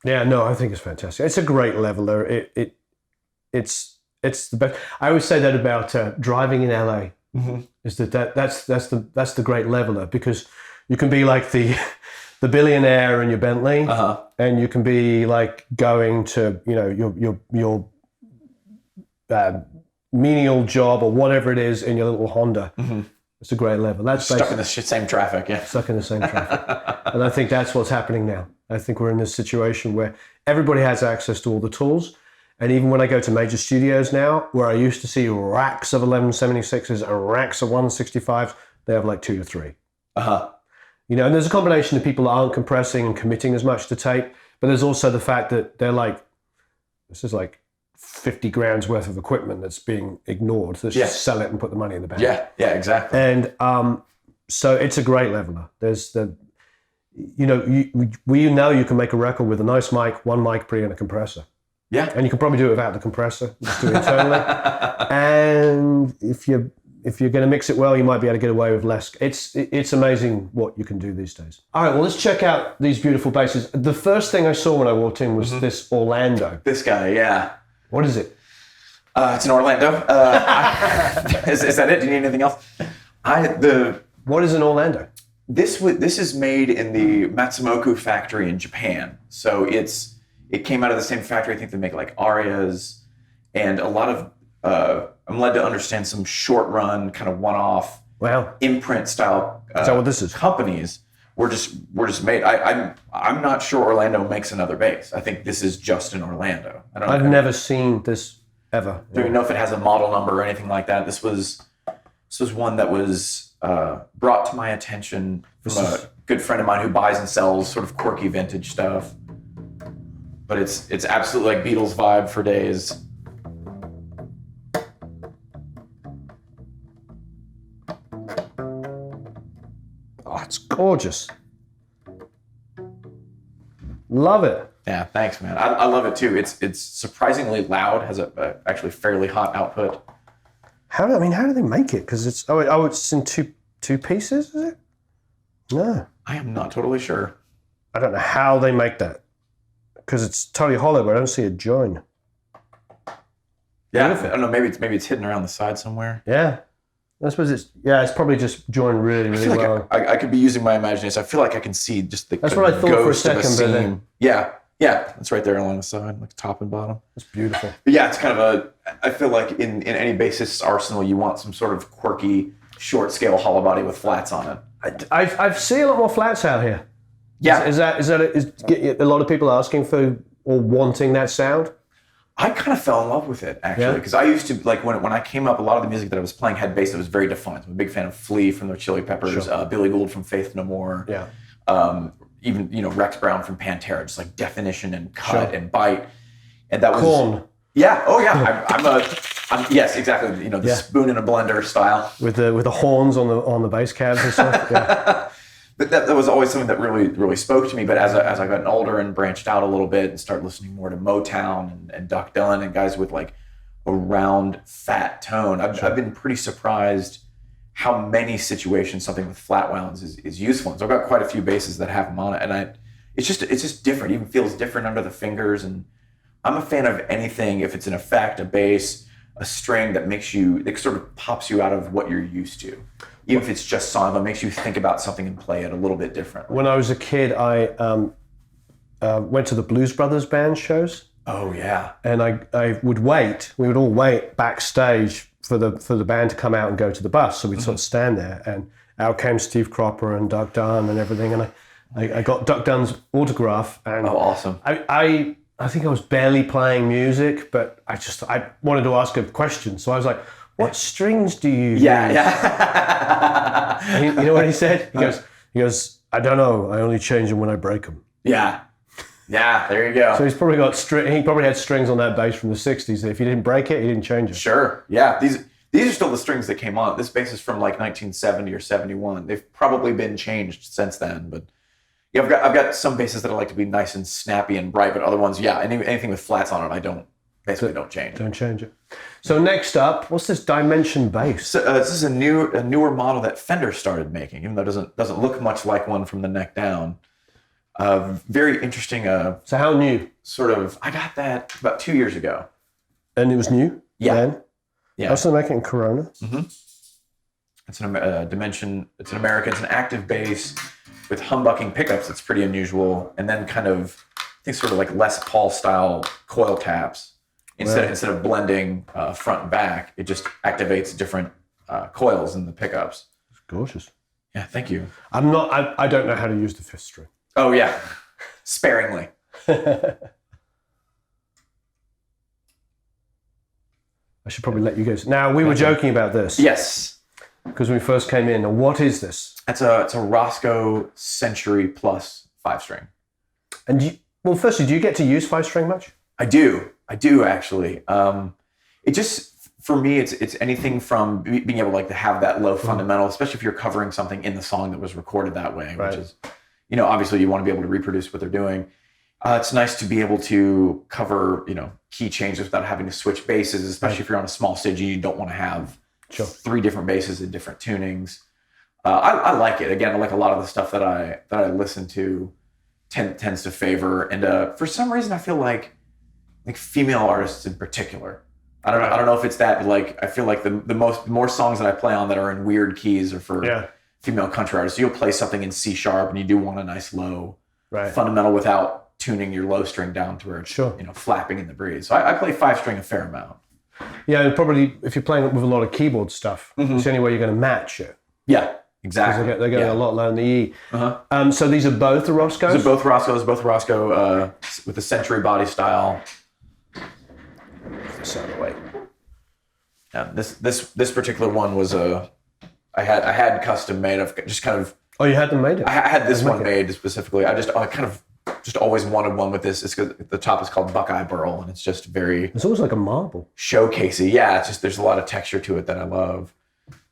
Yeah, no, I think it's fantastic. It's a great leveler. It's the best. I always say that about driving in LA. Is that's the great leveler, because you can be like the billionaire in your Bentley, and you can be like going to, you know, your menial job or whatever it is in your little Honda. It's a great level. That's stuck in the same traffic. Yeah, stuck in the same traffic. And I think that's what's happening now. I think we're in this situation where everybody has access to all the tools. And even when I go to major studios now, where I used to see racks of 1176s and racks of 165s, they have like 2 to 3. You know, and there's a combination of people that aren't compressing and committing as much to tape, but there's also the fact that they're like, this is like 50 grand's worth of equipment that's being ignored. Let's just sell it and put the money in the bank. Yeah, exactly. And so it's a great leveler. There's you know you can make a record with a nice mic, one mic pre and a compressor. Yeah. And you can probably do it without the compressor, just do it internally. And if you're going to mix it well, you might be able to get away with less. It's amazing what you can do these days. All right, well, let's check out these beautiful basses. The first thing I saw when I walked in was this Orlando. This guy, yeah. What is it? It's an Orlando. Is that it? Do you need anything else? What is an Orlando? This is made in the Matsumoku factory in Japan. So it came out of the same factory. I think they make like Arias and a lot of, I'm led to understand, some short run kind of one-off imprint style is that what this is? Companies were just made. I'm not sure Orlando makes another bass. I think this is just in Orlando. I've never seen this ever. Don't even know if it has a model number or anything like that. This was one that was brought to my attention from a good friend of mine who buys and sells sort of quirky vintage stuff. But it's absolutely like Beatles vibe for days. Oh, it's gorgeous. Love it. Yeah, thanks, man. I love it too. It's surprisingly loud. Has a actually fairly hot output. How do they make it? Because it's it's in two pieces, is it? No, I am not totally sure. I don't know how they make that. Because it's totally hollow, but I don't see a join. Yeah, I don't know. Maybe it's hidden around the side somewhere. Yeah, I suppose it's probably just joined really, really well. Like I could be using my imagination. I feel like I can see just the. That's what I thought for a second, but then yeah, it's right there along the side, like top and bottom. It's beautiful. But yeah, it's kind of I feel like in any bassist's arsenal, you want some sort of quirky, short scale hollow body with flats on it. I've seen a lot more flats out here. Yeah, is a lot of people asking for or wanting that sound? I kind of fell in love with it actually because I used to like when I came up, a lot of the music that I was playing had bass that was very defined. I'm a big fan of Flea from the Chili Peppers, Billy Gould from Faith No More. Yeah. Even Rex Brown from Pantera, just like definition and cut and bite, and that was Korn. Yeah. Oh yeah. I'm yes, exactly. The spoon in a blender style with the horns on the bass cabs and stuff. Yeah. But that was always something that really spoke to me. But as I got older and branched out a little bit and started listening more to Motown and Duck Dillon and guys with like a round, fat tone, I've been pretty surprised how many situations something with flat wounds is useful. And so I've got quite a few basses that have them on it, and it's just different. It even feels different under the fingers. And I'm a fan of anything if it's an effect, a bass, a string that sort of pops you out of what you're used to. Even if it's just song, but makes you think about something and play it a little bit differently. When I was a kid, I went to the Blues Brothers band shows. Oh yeah. And I would wait. We would all wait backstage for the band to come out and go to the bus. So we'd sort of stand there, and out came Steve Cropper and Duck Dunn and everything. And I got Duck Dunn's autograph. And awesome. I think I was barely playing music, but I wanted to ask a question. So I was like, what strings do you use? Yeah. You know what he said? He goes, I don't know. I only change them when I break them. Yeah, there you go. So he's probably got he probably had strings on that bass from the 60s. If he didn't break it, he didn't change it. Sure. Yeah. These are still the strings that came on. This bass is from like 1970 or 71. They've probably been changed since then, but yeah, I've got some basses that I like to be nice and snappy and bright, but other ones, anything with flats on it, I don't change. Don't change it. So next up, what's this Dimension bass? So, this is a newer model that Fender started making, even though it doesn't look much like one from the neck down. Very interesting. So how new? Sort of. I got that about 2 years ago. And it was new? Yeah. Then? Yeah. Also make it in Corona? Mm-hmm. It's an Dimension. It's an American. It's an active bass with humbucking pickups. It's pretty unusual. And then kind of, I think sort of like Les Paul style coil taps. Instead of blending front and back, it just activates different coils in the pickups. It's gorgeous. Yeah, thank you. I don't know how to use the fifth string. Oh yeah, sparingly. I should probably let you go. Now we were joking about this. Yes. Because when we first came in, now what is this? It's a Roscoe Century Plus 5-string. And firstly, do you get to use 5-string much? I do actually. It just, for me, it's anything from being able to have that low fundamental, especially if you're covering something in the song that was recorded that way, right. Which is, obviously you want to be able to reproduce what they're doing. It's nice to be able to cover, key changes without having to switch basses, especially if you're on a small stage and you don't want to have 3 different basses in different tunings. I like it. Again, I like a lot of the stuff that I listen to tends to favor. And for some reason, I feel like female artists in particular. I don't know if it's that, but I feel like the more songs that I play on that are in weird keys are for female country artists. You'll play something in C sharp and you do want a nice low fundamental without tuning your low string down to where it's flapping in the breeze. So I play 5-string a fair amount. Yeah, and probably if you're playing with a lot of keyboard stuff, it's the only way you're going to match it. Yeah, exactly. They're getting a lot lower in the E. So these are both the Roscoes? These are both Roscoe with the Century body style. So wait. This particular one was I had custom made. I've just kind of. Oh, you had them made? I had this one made specifically. I kind of just always wanted one with this. It's because the top is called Buckeye Burl, and it's just very. It's almost like a marble. Showcasey. Yeah, it's just there's a lot of texture to it that I love.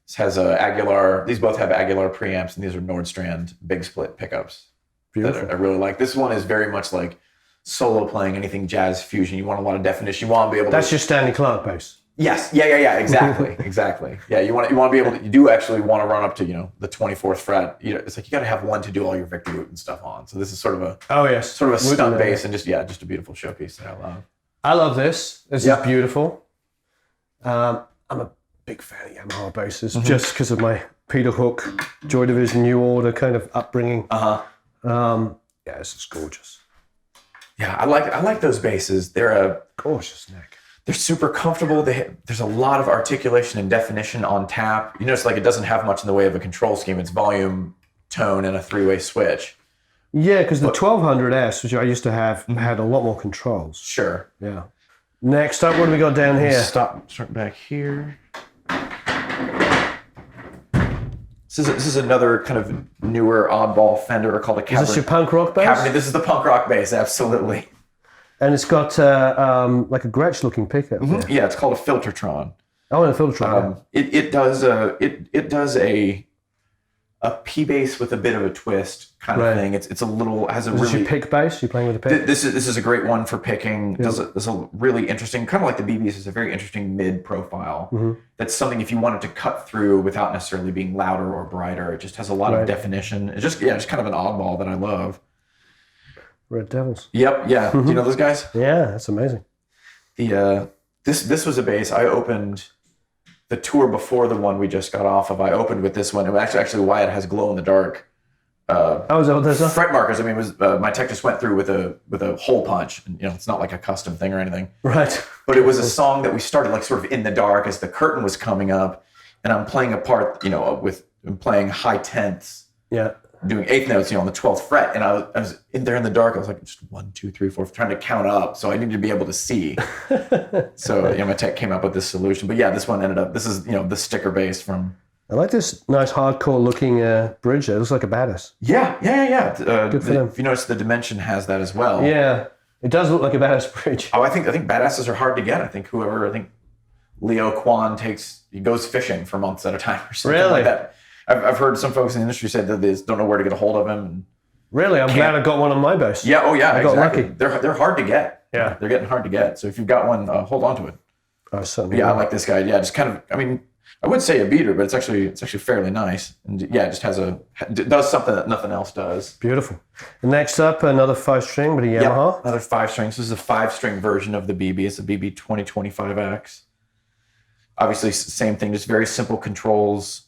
This has a Aguilar. These both have Aguilar preamps, and these are Nordstrand big split pickups. Beautiful. That I really like. This one is very much like solo playing anything jazz fusion. You want a lot of definition. You want to be able. That's your Stanley Clark bass. Yes. Yeah. Exactly. Exactly. Yeah. You want to be able to. You do actually want to run up to the 24th fret. It's like you got to have one to do all your Victor Wooten stuff on. So this is sort of a sort of a stunt bass and just a beautiful showpiece that I love. I love this. This is beautiful. I'm a big fan of Yamaha basses just because of my Peter Hook, Joy Division, New Order kind of upbringing. This is gorgeous. Yeah, I like those basses. They're a gorgeous neck. They're super comfortable. There's a lot of articulation and definition on tap. You notice like it doesn't have much in the way of a control scheme. It's volume, tone, and a three-way switch. Yeah, because the 1200S, which I used to have, had a lot more controls. Sure. Yeah. Next up, what do we got down here? Start back here. This is another kind of newer oddball Fender called a Cabronita. Is this your punk rock bass? Cabronita. This is the punk rock bass, absolutely. And it's got like a Gretsch looking pickup. Yeah, it's called a Filtertron. Oh, and a Filtertron. It does a P bass with a bit of a twist kind of thing. It's a little has a is really. Is this your pick bass? You playing with a pick? This is a great one for picking. There's a really interesting, kind of like the BBs, is a very interesting mid profile. That's something if you wanted to cut through without necessarily being louder or brighter. It just has a lot of definition. It's just kind of an oddball that I love. Red Devils. Yep. Yeah. Do you know those guys? Yeah, that's amazing. This was a bass I opened. The tour before the one we just got off of, I opened with this one. It was actually why it has glow in the dark. Is that what this is? Fret markers. I mean, it was my tech just went through with a hole punch. And, it's not like a custom thing or anything. Right. But it was a song that we started like sort of in the dark as the curtain was coming up, and I'm playing a part, I'm playing high tenths. Yeah. Doing eighth notes, on the 12th fret, and I was in there in the dark. I was like, just 1, 2, 3, 4, trying to count up. So I needed to be able to see. So my tech came up with this solution. But yeah, this one ended up. This is the sticker bass from. I like this nice hardcore looking bridge there. It looks like a Badass. Yeah. Good for them. If you notice, the Dimension has that as well. Yeah, it does look like a Badass bridge. Oh, I think Badasses are hard to get. I think Leo Kwan goes fishing for months at a time or something like that. I've heard some folks in the industry say that they just don't know where to get a hold of him. And really? I'm glad I got one on my bass. Yeah, I got lucky. They're hard to get. Yeah. They're getting hard to get. So if you've got one, hold on to it. Oh, certainly. Yeah, I like this guy. Yeah, just kind of, I wouldn't say a beater, but it's actually fairly nice. And yeah, it does something that nothing else does. Beautiful. And next up, another 5-string, but a Yamaha. Another 5-string. So this is a 5-string version of the BB. It's a BB425X. Obviously, same thing, just very simple controls.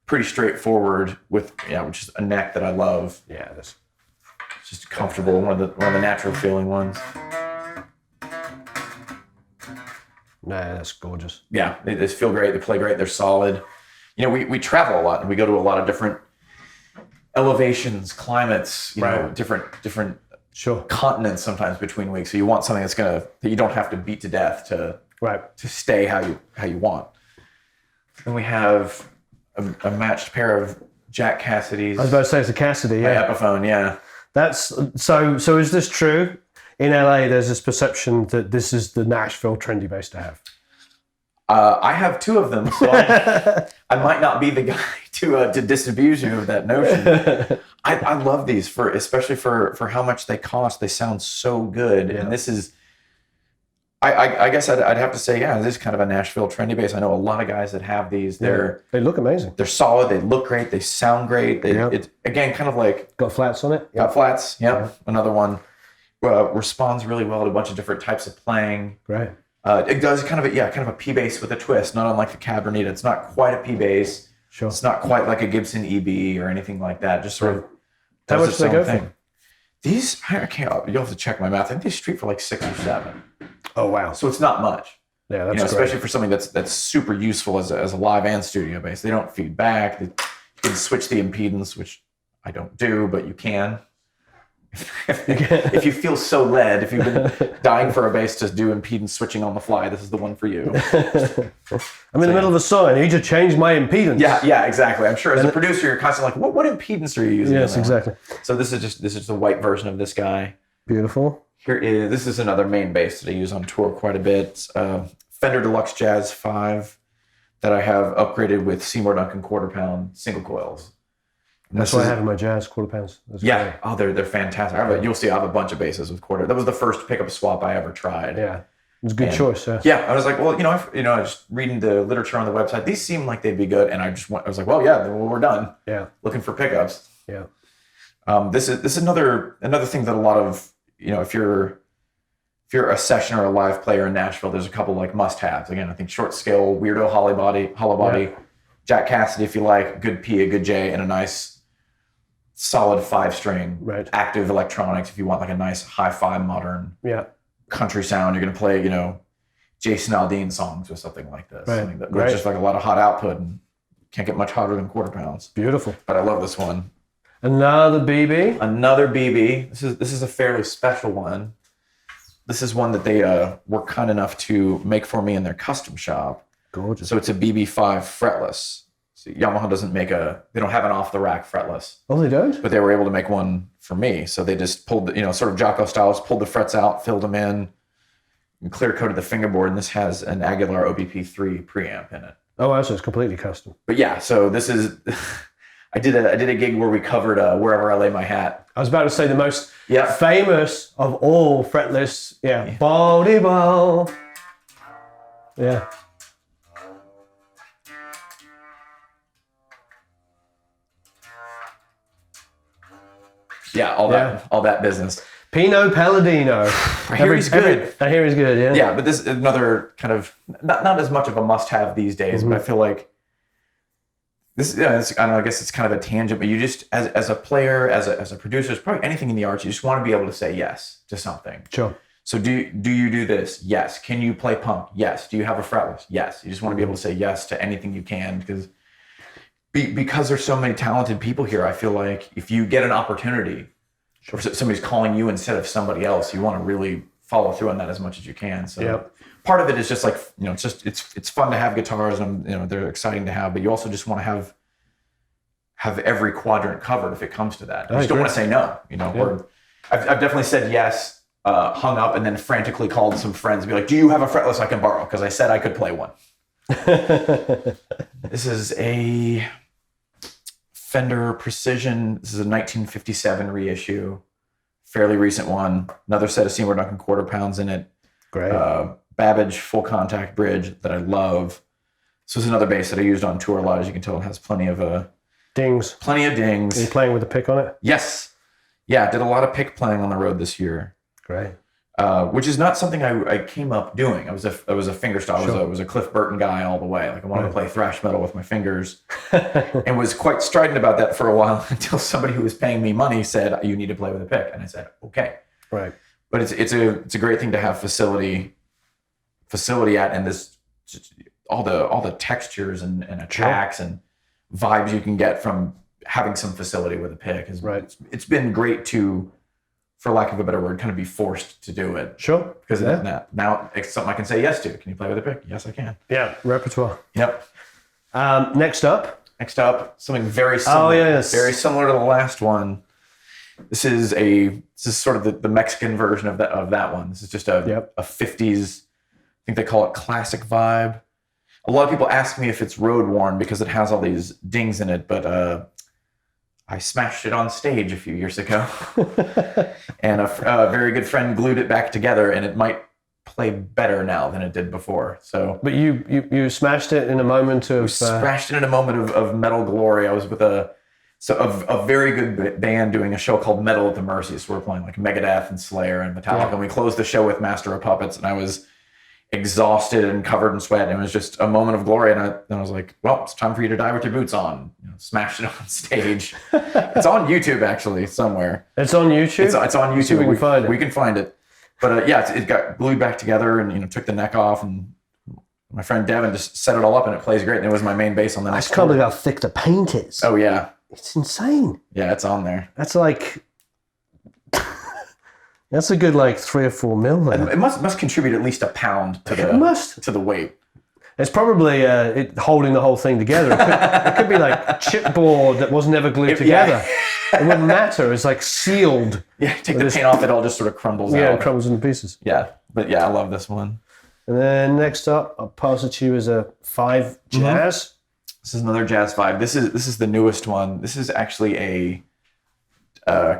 Pretty straightforward with which is a neck that I love. Yeah, it's just comfortable. One of the natural feeling ones. Nah, that's gorgeous. Yeah, they feel great. They play great. They're solid. We travel a lot and we go to a lot of different elevations, climates. Different continents sometimes between weeks. So you want something that you don't have to beat to death to stay how you want. And we have a matched pair of Jack Casaday's. I was about to say it's a Casaday, yeah. Epiphone, yeah. That's so is this true? In LA, there's this perception that this is the Nashville trendy bass to have. I have 2 of them, so I might not be the guy to disabuse you of that notion. I love these especially for how much they cost. They sound so good, and this is. I guess I'd have to say, this is kind of a Nashville trendy bass. I know a lot of guys that have these. They look amazing. They're solid. They look great. They sound great. It's again kind of like got flats on it. Got flats. Yep. Another one responds really well to a bunch of different types of playing. Right. It does kind of a P bass with a twist, not unlike the Cabronita. It's not quite a P bass. Sure. It's not quite like a Gibson EB or anything like that. Just sort of. How much do they go for? These I can't. You'll have to check my math. I think they street for like 6 or 7. Oh wow! So it's not much. Yeah, that's especially for something that's super useful as a live and studio bass. They don't feed back. You can switch the impedance, which I don't do, but you can. if you feel so led, if you've been dying for a bass to do impedance switching on the fly, this is the one for you. I'm in the middle of a song. I need to change my impedance. Yeah, exactly. I'm sure as a producer, you're constantly like, what impedance are you using? Yes, exactly. So this is the white version of this guy. Beautiful. This is another main bass that I use on tour quite a bit. Fender Deluxe Jazz-V that I have upgraded with Seymour Duncan quarter pound single coils. That's what I have in my Jazz quarter pounds. That's yeah. great. Oh, they're fantastic. You'll see I have a bunch of basses with quarter. That was the first pickup swap I ever tried. Yeah. It was a good choice. Yeah. I was like, well, just reading the literature on the website, these seem like they'd be good. And I was like, well, yeah, we're done. Yeah. Looking for pickups. Yeah. This is another thing that a lot of, if you're a session or a live player in Nashville, there's a couple like must-haves. Again, I think short scale, weirdo hollow body, Jack Casaday if you like, good P, a good J, and a nice solid 5-string active electronics if you want like a nice hi-fi modern country sound. You're going to play, Jason Aldean songs or something like this. Right. With just like a lot of hot output and can't get much hotter than quarter pounds. Beautiful. But I love this one. Another BB. Another BB. This is a fairly special one. This is one that they were kind enough to make for me in their custom shop. Gorgeous. So it's a BB5 fretless. So Yamaha they don't have an off-the-rack fretless. Oh, they don't? But they were able to make one for me. So they just pulled, sort of Jocko style, pulled the frets out, filled them in, and clear-coated the fingerboard. And this has an Aguilar OBP3 preamp in it. Oh, so it's completely custom. But yeah, so this is... I did a gig where we covered Wherever I Lay My Hat. I was about to say the most famous of all fretless. Yeah. Baldy ball. Yeah. Yeah, all that business. Pino Palladino. I hear he's good. I hear he's good, yeah. Yeah, but this is another kind of, not as much of a must-have these days, but I feel like this, I don't know, I guess it's kind of a tangent, but you just, as a player, as a producer, it's probably anything in the arts, you just want to be able to say yes to something. Sure. So do you do this? Yes. Can you play punk? Yes. Do you have a fretless? Yes. You just want to be able to say yes to anything you can because there's so many talented people here. I feel like if you get an opportunity, or somebody's calling you instead of somebody else, you want to really follow through on that as much as you can. So part of it is just like, it's fun to have guitars and, they're exciting to have, but you also just want to have every quadrant covered if it comes to that. You just don't want to say no, or I've definitely said yes, hung up and then frantically called some friends and be like, do you have a fretless I can borrow? Because I said I could play one. This is a Fender Precision. This is a 1957 reissue, fairly recent one. Another set of Seymour Duncan quarter pounds in it. Great. Babbage full contact bridge that I love. This was another bass that I used on tour a lot. As you can tell, it has plenty of dings. Plenty of dings. Are you playing with a pick on it? Yes. Yeah, did a lot of pick playing on the road this year. Great. Which is not something I came up doing. I was a fingerstyle. I was a Cliff Burton guy all the way. Like I wanted to play thrash metal with my fingers, and was quite strident about that for a while until somebody who was paying me money said, "You need to play with a pick," and I said, "Okay." Right. But it's a great thing to have facility at, and this all the textures and attacks and vibes you can get from having some facility with a pick is right. It's been great to, for lack of a better word, kind of be forced to do it. Sure. Because now it's something I can say yes to. Can you play with a pick? Yes, I can. Yeah, repertoire. Yep. Next up, something very similar. Oh, yes. Very similar to the last one. This is sort of the Mexican version of that one. This is just a 50s, I think they call it classic vibe. A lot of people ask me if it's road worn because it has all these dings in it, but I smashed it on stage a few years ago, and a very good friend glued it back together, and it might play better now than it did before. So, but you smashed it in a moment of smashed it in a moment of metal glory. I was with a very good band doing a show called Metal at the Mercy. So we're playing like Megadeth and Slayer and Metallica, and we closed the show with Master of Puppets, and I was exhausted and covered in sweat, and it was just a moment of glory. And I was like, well, it's time for you to die with your boots on. Smashed it on stage. It's on YouTube actually somewhere. It's on YouTube? It's on YouTube. We can find it. We can find it. But it got glued back together and took the neck off, and my friend Devin just set it all up, and it plays great. And it was my main bass on the next. I can't believe how thick the paint is. Oh yeah. It's insane. Yeah, it's on there. That's like That's a good like 3 or 4 mil there. It must contribute at least a pound to the weight. It's probably it holding the whole thing together. It could be like a chipboard that was never glued together. It wouldn't matter. It's like sealed. Yeah, take the paint off, it all just sort of crumbles out. Yeah, it crumbles into pieces. Yeah, but yeah, I love this one. And then next up, I'll pass it to you as a 5 Jazz. This is another Jazz-V. This is the newest one. This is actually a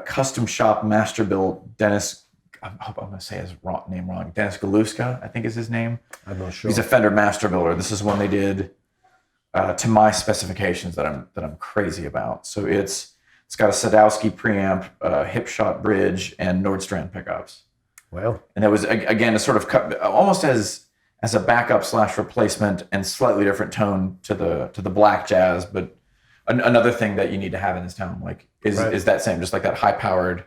custom shop master built Dennis. I hope I'm going to say his name wrong. Dennis Galuska, I think is his name. I'm not sure. He's a Fender master builder. This is one they did to my specifications that I'm crazy about. So it's got a Sadowski preamp, hip shot bridge, and Nordstrand pickups. Wow. And it was again a sort of almost as a backup / replacement and slightly different tone to the black Jazz, but another thing that you need to have in this town is that same, just like that high powered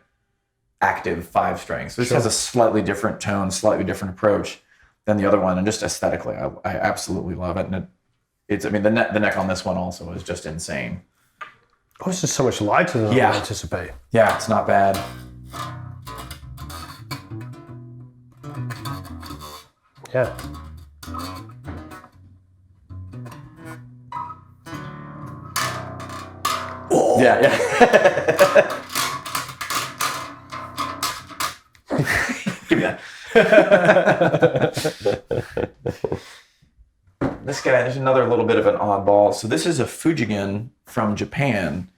active 5-string. So this has a slightly different tone, slightly different approach than the other one, and just aesthetically, I absolutely love it. And the neck on this one also is just insane. Oh, it's just so much lighter than I anticipate. Yeah, it's not bad. Yeah. Oh. Yeah. Give me that. This guy, there's another little bit of an oddball. So this is a Fujigen from Japan.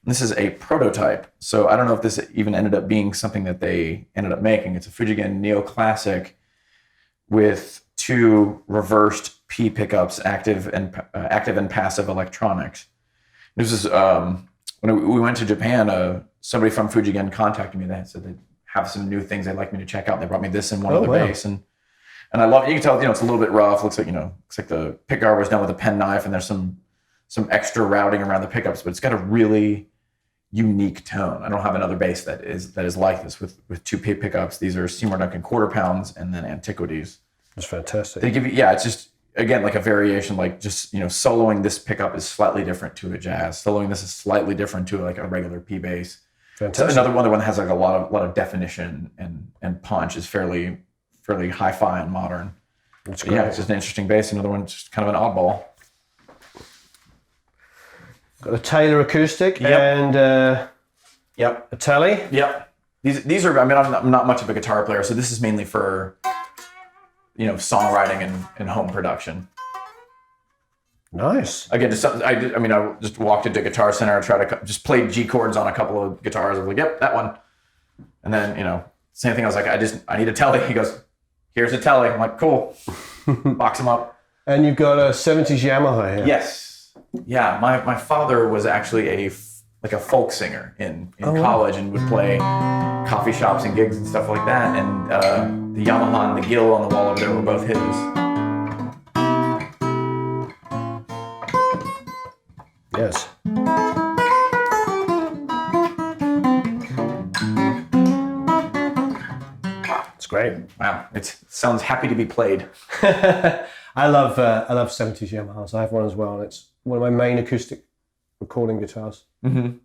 This is a prototype. So I don't know if this even ended up being something that they ended up making. It's a Fujigen neoclassic with 2 reversed P pickups, active and passive electronics. This is when we went to Japan. Somebody from Fujigen contacted me. They said they have some new things they'd like me to check out. They brought me this and one other bass, and I love it. You can tell, it's a little bit rough. Looks like the pickguard was done with a penknife, and there's some extra routing around the pickups, but it's got a really unique tone. I don't have another bass that is like this with 2 P pickups. These are Seymour Duncan quarter pounds and then Antiquities. That's fantastic. They give you, it's just again like a variation, like just soloing this pickup is slightly different to a Jazz. Soloing this is slightly different to like a regular P bass. Fantastic. So another one that has like a lot of definition and punch, is fairly hi-fi and modern. That's great. Yeah, it's just an interesting bass. Another one, just kind of an oddball. Got a Taylor acoustic and a Tele. Yep. These are. I mean, I'm not much of a guitar player, so this is mainly for songwriting and home production. Nice. Again, just something I did. I mean, I just walked into Guitar Center and tried to just play G chords on a couple of guitars. I was like, "Yep, that one." And then same thing. I was like, I need a Tele. He goes, "Here's a Tele." I'm like, "Cool." Box them up. And you've got a 70s Yamaha here. Yes. Yeah. My father was actually a folk singer in college and would play coffee shops and gigs and stuff like that. And the Yamaha and the Gill on the wall over there were both his. Yes. It's great. Wow, it sounds happy to be played. I love 70s Yamahas. I have one as well, and it's one of my main acoustic recording guitars. Mm-hmm.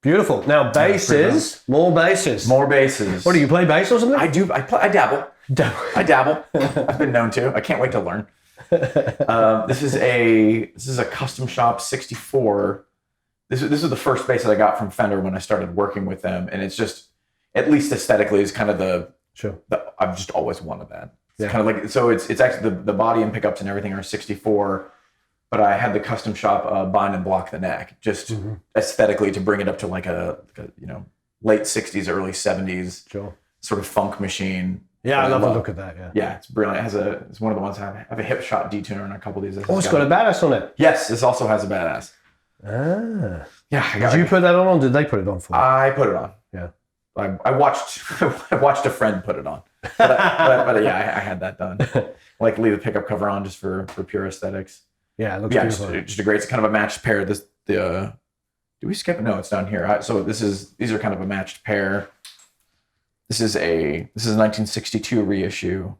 Beautiful. Now basses, more basses. More basses. What do you play bass or something? I do. I dabble. I dabble. I've been known to. I can't wait to learn. This is a custom shop 64. This is the first bass that I got from Fender when I started working with them, and it's just, at least aesthetically, is kind of the I've just always wanted that. It's kind of like, so it's actually the body and pickups and everything are 64, but I had the custom shop bind and block the neck just aesthetically to bring it up to like a late 60s, early 70s sort of funk machine. Yeah, I love the look of that. Yeah, it's brilliant. It's one of the ones I have a hip shot detuner on a couple of these. Oh, it's got a badass on it. Yes, this also has a badass. Ah. Yeah. Did you put that on, or did they put it on for you? I put it on. Yeah. I watched a friend put it on. But yeah, I had that done. I like to leave the pickup cover on just for pure aesthetics. Yeah, it looks beautiful. Just a great, it's kind of a matched pair. Did we skip it? No, it's down here. So these are kind of a matched pair. This is a 1962 reissue.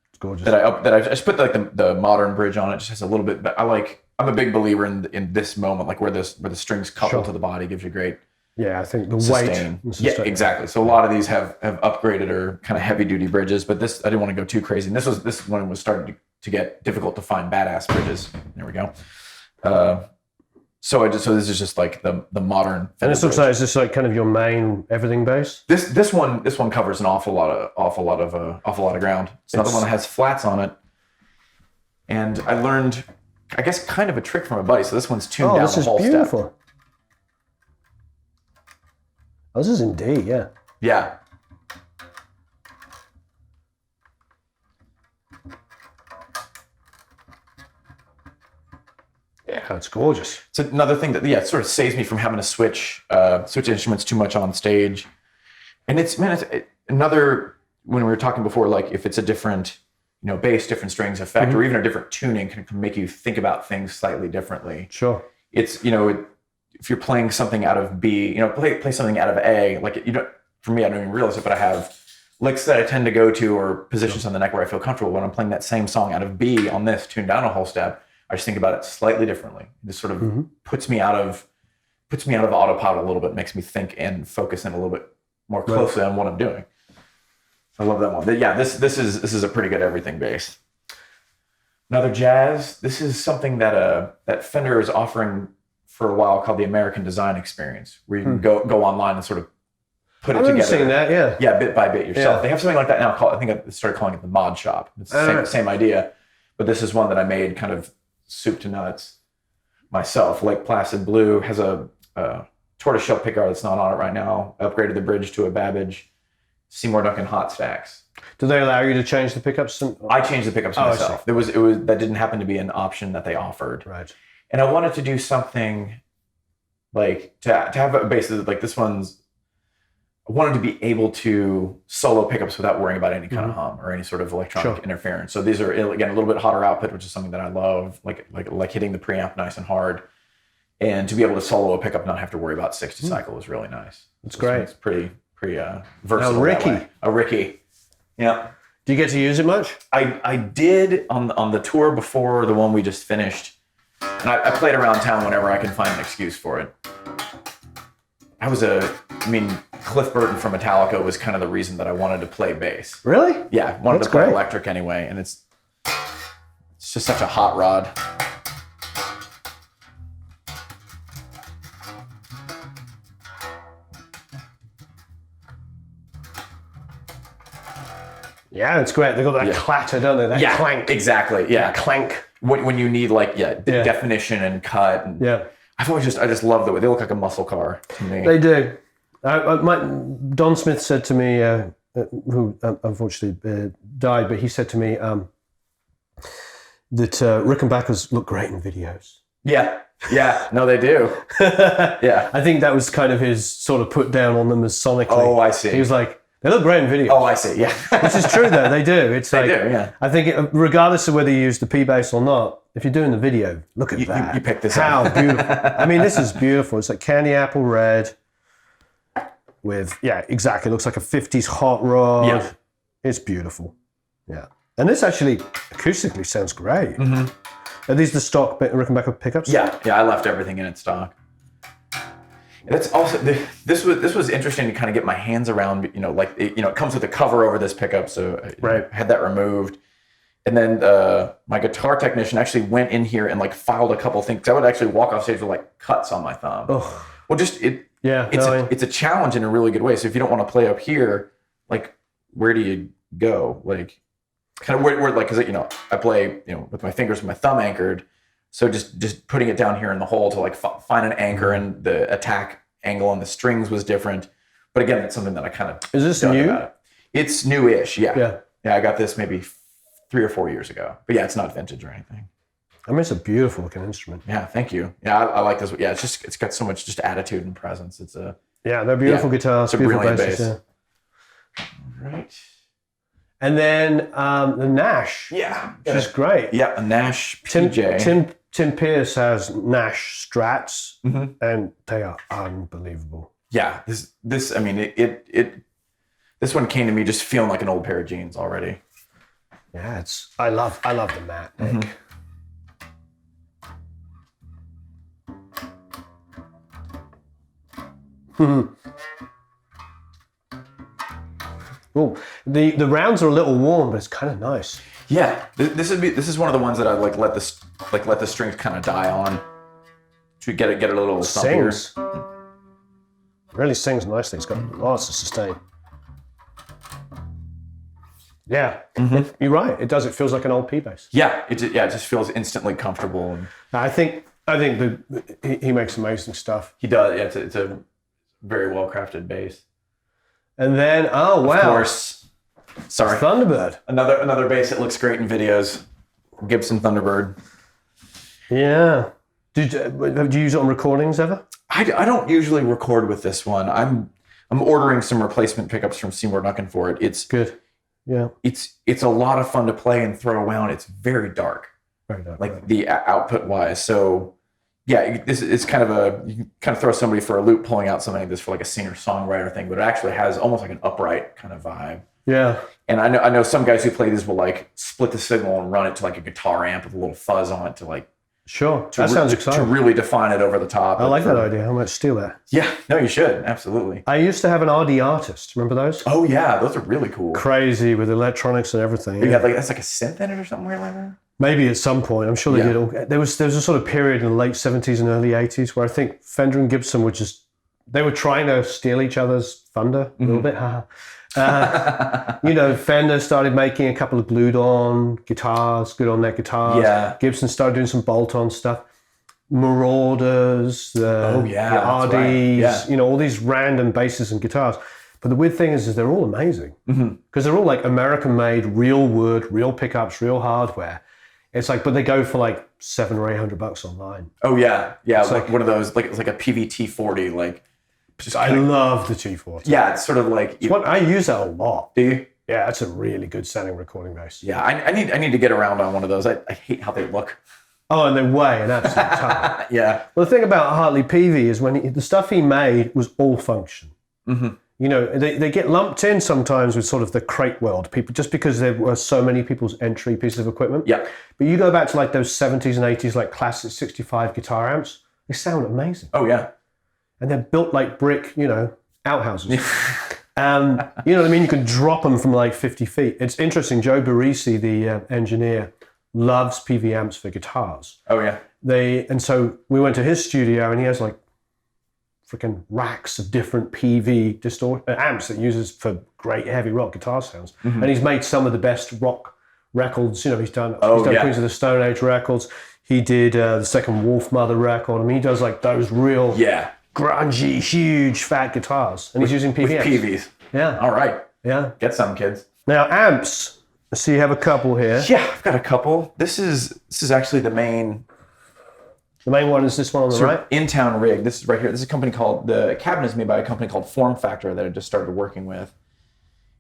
It's gorgeous. That I just put like the modern bridge on it. Just has a little bit. But I'm a big believer in this moment, like where the strings couple to the body, gives you great Yeah, I think the sustain. weight. Yeah, exactly. So a lot of these have upgraded or kind of heavy duty bridges, but this I didn't want to go too crazy. And this one was starting to get difficult to find badass bridges. There we go. So this is just like the modern. And this looks like is this like kind of your main everything bass? This one covers an awful lot of ground. It's another one that has flats on it. And I learned, I guess, kind of a trick from a buddy. So this one's tuned down the whole step. Oh, this is beautiful. Oh, this is in D, yeah. Yeah. Yeah, it's gorgeous. It's another thing that it sort of saves me from having to switch instruments too much on stage. And it's another, when we were talking before, like if it's a different, bass, different strings effect, or even a different tuning can make you think about things slightly differently. Sure. It's, if you're playing something out of B, play something out of A, like, for me, I don't even realize it, but I have licks that I tend to go to or positions on the neck where I feel comfortable. When I'm playing that same song out of B on this, tuned down a whole step, I just think about it slightly differently. It just sort of puts me out of autopilot a little bit, makes me think and focus in a little bit more closely on what I'm doing. I love that one. But yeah, this is a pretty good everything bass. Another jazz. This is something that Fender is offering for a while called the American Design Experience, where you can go online and sort of put it together. I've seen that, yeah. Yeah, bit by bit yourself. Yeah. They have something like that now called, I think I started calling it the Mod Shop. It's the same idea, but this is one that I made kind of soup to nuts myself. Lake Placid Blue has a tortoiseshell pickguard that's not on it right now. I upgraded the bridge to a Babbage. Seymour Duncan hot stacks. Do they allow you to change the pickups? I changed the pickups myself. It was that didn't happen to be an option that they offered. Right. And I wanted to do something like to have a bass like this one's. I wanted to be able to solo pickups without worrying about any kind of hum or any sort of electronic interference. So these are, again, a little bit hotter output, which is something that I love, like hitting the preamp nice and hard. And to be able to solo a pickup and not have to worry about 60 cycle is really nice. That's great. It's pretty versatile. A Ricky. Yeah. Do you get to use it much? I did on the tour before the one we just finished. And I played around town whenever I can find an excuse for it. Cliff Burton from Metallica was kind of the reason that I wanted to play bass. Really? Yeah, wanted to play electric anyway, and it's just such a hot rod. Yeah, it's great. They got that clatter, don't they? That clank. Exactly. Yeah, clank. When you need definition and cut. And I just love the way they look like a muscle car to me. They do. Don Smith said to me, who unfortunately died, but he said to me that Rickenbackers look great in videos. Yeah, no, they do. Yeah, I think that was kind of his sort of put down on them as sonically. Oh, I see. He was like, they look great in videos. Oh, I see. Yeah, which is true though. They do. It's they do. Yeah. I think regardless of whether you use the P bass or not, if you're doing the video, look at that. You pick this How up. beautiful. I mean, this is beautiful. It's like candy apple red. With, exactly. It looks like a 50s hot rod. Yeah. It's beautiful. Yeah. And this actually acoustically sounds great. Are these the stock Rickenbacker pickups? Yeah, I left everything in its stock. And that's also, this was interesting to kind of get my hands around, it comes with a cover over this pickup, so I had that removed. And then my guitar technician actually went in here and filed a couple things. I would actually walk off stage with cuts on my thumb. Oh. Well, it's a challenge in a really good way. So if you don't want to play up here, where do you go? Kind of where because I play with my fingers with my thumb anchored. So just putting it down here in the hole to find an anchor, and the attack angle on the strings was different. But again, it's something that I kind of is this new? About it. It's newish, yeah. I got this maybe 3 or 4 years ago. But yeah, it's not vintage or anything. I mean, it's a beautiful looking instrument. Yeah, thank you. Yeah, I like this. Yeah, it's got so much just attitude and presence. They're beautiful guitars. It's a brilliant bass. Yeah. All right. And then the Nash. Yeah, which is great. Yeah, a Nash PJ. Tim Pierce has Nash Strats, and they are unbelievable. Yeah, this I mean this one came to me just feeling like an old pair of jeans already. Yeah, I love the matte neck. Oh, the rounds are a little warm, but it's kind of nice. Yeah, this is one of the ones that I like let the strings kind of die on to get it a little thumpier. Sings. Really sings nicely. It's got lots of sustain. Yeah, you're right. It does. It feels like an old P bass. Yeah, it just feels instantly comfortable. And I think he makes amazing stuff. he does. Yeah, it's a very well crafted bass. And then, oh wow, Of course. Sorry. Thunderbird. Another bass that looks great in videos. Gibson Thunderbird. Yeah. Do you use it on recordings ever? I don't usually record with this one. I'm ordering some replacement pickups from Seymour Duncan for it. It's good. Yeah. It's a lot of fun to play and throw around. It's very dark. Very dark. Like right. the output wise. So yeah, it's kind of you can kind of throw somebody for a loop pulling out something like this for like a singer-songwriter thing, but it actually has almost like an upright kind of vibe. Yeah. And I know some guys who play these will like split the signal and run it to like a guitar amp with a little fuzz on it to like Sure. That sounds exciting. to really define it over the top. I like that idea. I might steal that. Yeah, no, you should. Absolutely. I used to have an RD Artist. Remember those? Oh yeah, those are really cool. Crazy with electronics and everything. Yeah, like that's like a synth in it or something weird like that. Maybe at some point. I'm sure they did all. There was a sort of period in the late 70s and early 80s where I think Fender and Gibson were they were trying to steal each other's thunder a little bit. Fender started making a couple of glued-on guitars, good on neck guitars. Yeah. Gibson started doing some bolt-on stuff. Marauders, the RDs, right. all these random basses and guitars. But the weird thing is they're all amazing because they're all like American-made, real wood, real pickups, real hardware. It's like, but they go for like $700 or $800 online. Oh yeah, yeah. It's like one of those, like it's like a PVT-40, like. I love the G40. Yeah, it's sort of like. I use that a lot. Do you? Yeah, that's a really good sounding recording bass. Yeah, I need to get around on one of those. I hate how they look. Oh, and they weigh an absolute ton. Yeah. Well, the thing about Hartley Peavy is the stuff he made was all function. Mm-hmm. They get lumped in sometimes with sort of the crate world people, just because there were so many people's entry pieces of equipment. Yeah. But you go back to like those 70s and 80s, like classic 65 guitar amps, they sound amazing. Oh yeah. And they're built like brick, outhouses. You know what I mean? You can drop them from like 50 feet. It's interesting. Joe Barisi, the engineer, loves PV amps for guitars. Oh yeah. And so we went to his studio and he has like freaking racks of different PV amps that he uses for great heavy rock guitar sounds. Mm-hmm. And he's made some of the best rock records. He's done Queens of the Stone Age records. He did the second Wolf Mother record. I mean, he does like those real grungy, huge, fat guitars. And he's using PV amps. PVs. Yeah. All right. Yeah. Get some, kids. Now, amps. So you have a couple here. Yeah, I've got a couple. This is actually the main. The main one is this one on the right? In-town rig. This is right here. This is a company the cabinet is made by a company called Form Factor that I just started working with.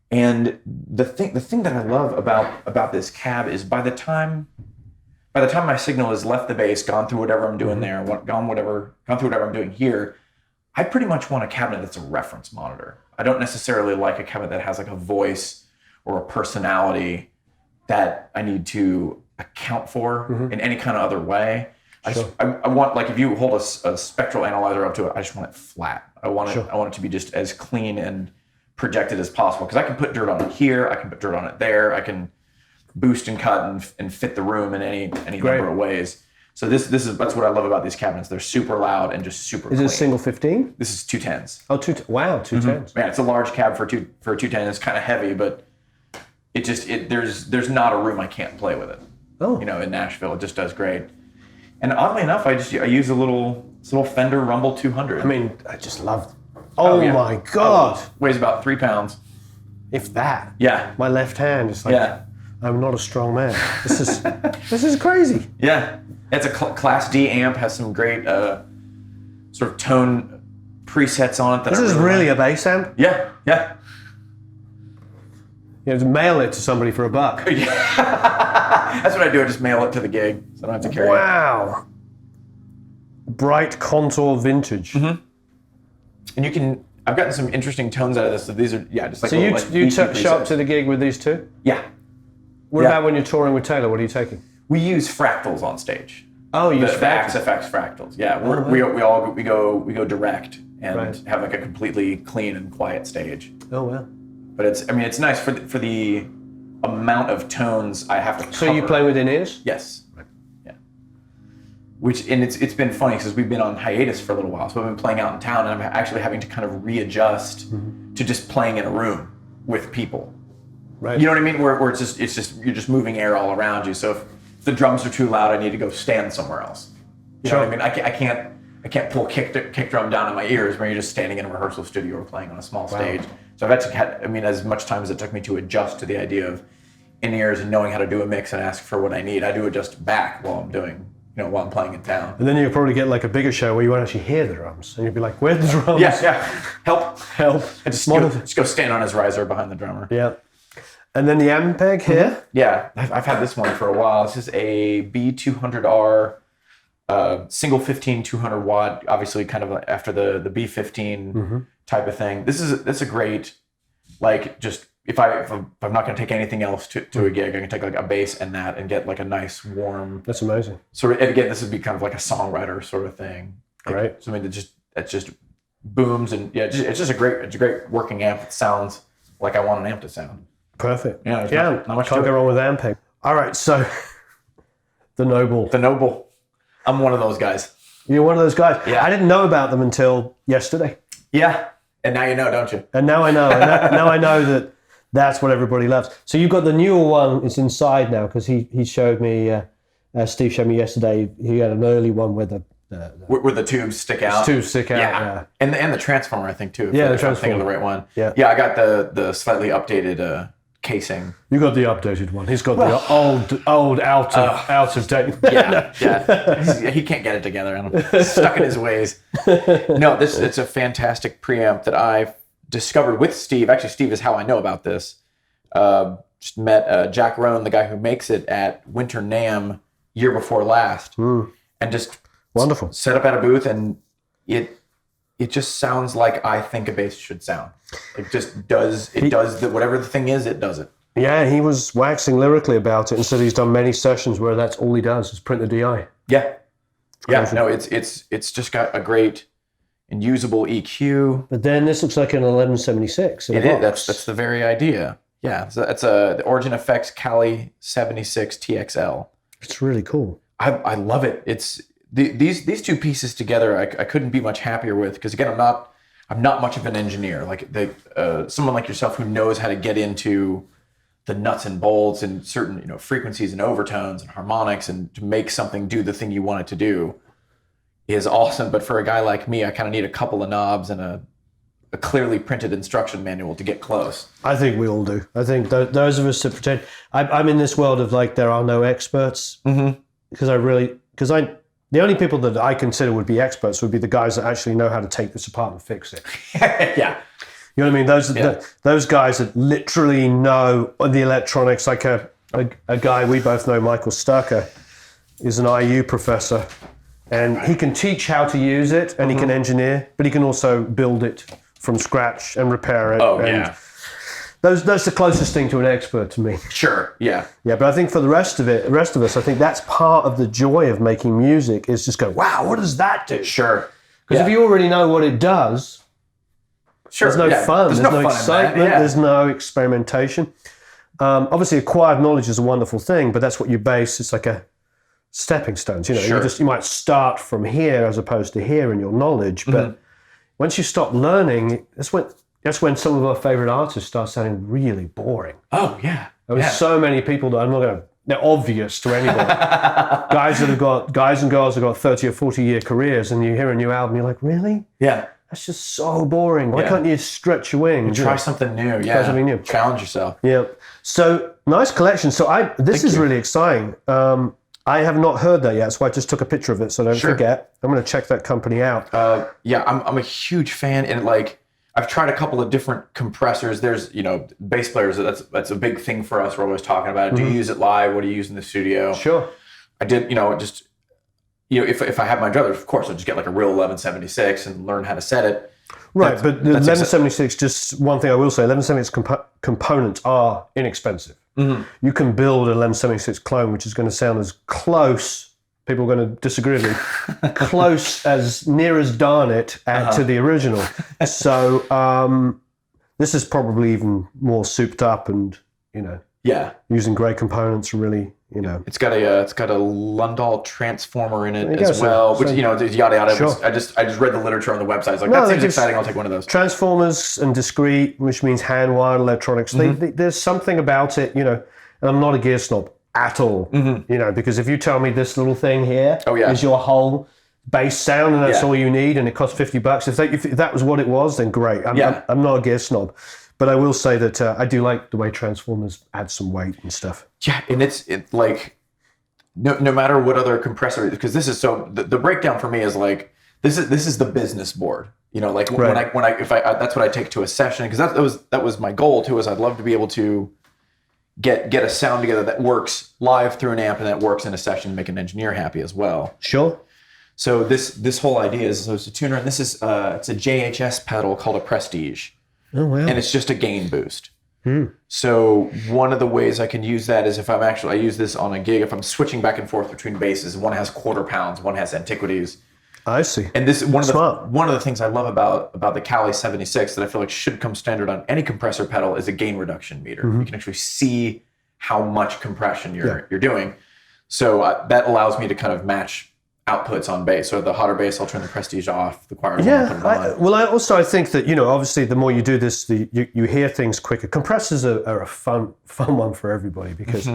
And the thing that I love about this cab is by the time my signal has left the bass, gone through whatever I'm doing there, gone through whatever I'm doing here, I pretty much want a cabinet that's a reference monitor. I don't necessarily like a cabinet that has like a voice or a personality that I need to account for in any kind of other way. I want, like, if you hold a spectral analyzer up to it, I just want it flat. I want it to be just as clean and projected as possible, because I can put dirt on it here, I can put dirt on it there, I can boost and cut and fit the room in any number of ways. So that's what I love about these cabinets. They're super loud and just super clean. Is it a single 15? This is 210s. Oh, wow, 210s. Yeah, it's a large cab for a 210. It's kind of heavy, but there's not a room I can't play with it. Oh. In Nashville, it just does great. And oddly enough, I use a little Fender Rumble 200. I mean, I just love. Oh my God! Weighs about 3 pounds. If that. Yeah. My left hand is like. Yeah. I'm not a strong man. This is crazy. Yeah. It's a Class D amp. Has some great sort of tone presets on it. This is really a bass amp. Yeah. Yeah. You have to mail it to somebody for $1. Yeah. That's what I do. I just mail it to the gig, so I don't have to carry it. Wow. Bright contour vintage. Mm-hmm. And I've gotten some interesting tones out of this. So these are, just like. So you show up to the gig with these two? Yeah. What about when you're touring with Taylor? What are you taking? We use fractals on stage. Oh, you use the XFX fractals. Yeah, we go direct, and have like a completely clean and quiet stage. Oh wow! But it's nice for the amount of tones I have to cover. So you play with in-ears? Yes. Right. Yeah. It's been funny because we've been on hiatus for a little while, so I've been playing out in town, and I'm actually having to kind of readjust to just playing in a room with people. Right. You know what I mean? Where it's just you're just moving air all around you. So if the drums are too loud, I need to go stand somewhere else. You know what I mean? I can't pull kick drum down in my ears when you're just standing in a rehearsal studio or playing on a small stage. So I've had as much time as it took me to adjust to the idea of in-ears and knowing how to do a mix and ask for what I need, I do adjust back while I'm playing in town. And then you'll probably get like a bigger show where you won't actually hear the drums, and you'll be like, "Where's the drums?" Yeah. Help. And Just go stand on his riser behind the drummer. Yeah. And then the Ampeg here. Yeah, I've had this one for a while. This is a B200R single 15 200 watt, obviously kind of after the B15 type of thing. That's a great, like, just if I'm not going to take anything else to a gig, I can take like a bass and that and get like a nice warm. That's amazing. So again, this would be kind of like a songwriter sort of thing. Great. Something that just booms, and it's just a great working amp that sounds like I want an amp to sound. Perfect. Yeah, not much can't go wrong with Ampeg. All right, so the Noble. The Noble. I'm one of those guys. You're one of those guys. Yeah. I didn't know about them until yesterday. Yeah, and now you know, don't you? And now I know. Now I know that that's what everybody loves. So you've got the newer one. It's inside now because he showed me. Steve showed me yesterday. He had an early one where where the tubes stick out. Tubes stick out. Yeah. And the transformer, I think too. Yeah, the transformer. I'm thinking of the right one. Yeah. Yeah, I got the slightly updated casing. You got the updated one. He's got the old out of date. Yeah. He can't get it together. I'm stuck in his ways. No, it's a fantastic preamp that I discovered with Steve. Actually, Steve is how I know about this. Just met Jack Rohn, the guy who makes it, at Winter NAMM year before last, and just wonderful set up at a booth, and it just sounds like I think a bass should sound. It just does. Whatever the thing is, it does it. Yeah, he was waxing lyrically about it and said he's done many sessions where that's all he does is print the DI. Yeah. Yeah. No, it's just got a great and usable EQ. But then this looks like an 1176. It is. That's the very idea. Yeah. So that's the Origin Effects Cali 76 TXL. It's really cool. I love it. It's these two pieces together. I couldn't be much happier with, because again, I'm not much of an engineer. Like someone like yourself who knows how to get into the nuts and bolts and certain frequencies and overtones and harmonics and to make something do the thing you want it to do is awesome. But for a guy like me, I kind of need a couple of knobs and a clearly printed instruction manual to get close. I think we all do. I think those of us that pretend. I'm in this world of like there are no experts, because the only people that I consider would be experts would be the guys that actually know how to take this apart and fix it. Yeah. You know what I mean? Those guys that literally know the electronics. Like a guy we both know, Michael Sturker, is an IU professor, and he can teach how to use it, and he can engineer, but he can also build it from scratch and repair it. Oh, and yeah. That's the closest thing to an expert to me. Sure. Yeah. Yeah, but I think for the rest of us, I think that's part of the joy of making music is just go, wow, what does that do? Sure. Because if you already know what it does, there's no fun. There's no excitement. There's no experimentation. Obviously, acquired knowledge is a wonderful thing, but that's what you base. It's like a stepping stones. You might start from here as opposed to here in your knowledge. But once you stop learning, that's when some of our favorite artists start sounding really boring. Oh yeah. There's so many people that they're obvious to anybody. guys and girls that have got 30 or 40 year careers, and you hear a new album, you're like, really? Yeah. That's just so boring. Why can't you stretch your wings? Try something new. Yeah. Try something new. Challenge yourself. Yeah. So nice collection. So this is really exciting. I have not heard that yet, so I just took a picture of it, so don't forget. I'm going to check that company out. I'm a huge fan, and I've tried a couple of different compressors. There's bass players. That's a big thing for us. We're always talking about it. Do you use it live? What do you use in the studio? Sure. I did. If I had my druthers, of course, I'd just get like a real 1176 and learn how to set it. Right, but the 1176, just one thing I will say, 1176 components are inexpensive. You can build an 1176 clone, which is going to sound as close People are going to disagree with me. Close as near as darn it to the original. So this is probably even more souped up and, using great components really, It's got a Lundahl transformer in it as well, which there's yada yada. Sure. I just read the literature on the website. It's like, that seems exciting. I'll take one of those. Transformers and discrete, which means hand-wired electronics. There's something about it, and I'm not a gear snob at all, because if you tell me this little thing here is your whole bass sound and that's all you need and it costs $50, if that was what it was, then great. I'm not a gear snob. But I will say that I do like the way Transformers add some weight and stuff. Yeah, and it's like no matter what other compressor, because this is the breakdown for me is like this is the business board. Like when I that's what I take to a session, because that was my goal too. Is I'd love to be able to get a sound together that works live through an amp and that works in a session and make an engineer happy as well. Sure. So this whole idea is it's a tuner, and this is it's a JHS pedal called a Prestige. Oh, wow. And it's just a gain boost. So one of the ways I can use that is if I use this on a gig, if I'm switching back and forth between basses, one has quarter pounds, one has antiquities. I see. And this one of the things I love about the Cali 76 that I feel like should come standard on any compressor pedal is a gain reduction meter. You can actually see how much compression you're doing. So that allows me to kind of match outputs on bass. So the hotter bass, I'll turn the Prestige off. The choir, I think that obviously the more you do this, you hear things quicker. Compressors are a fun one for everybody because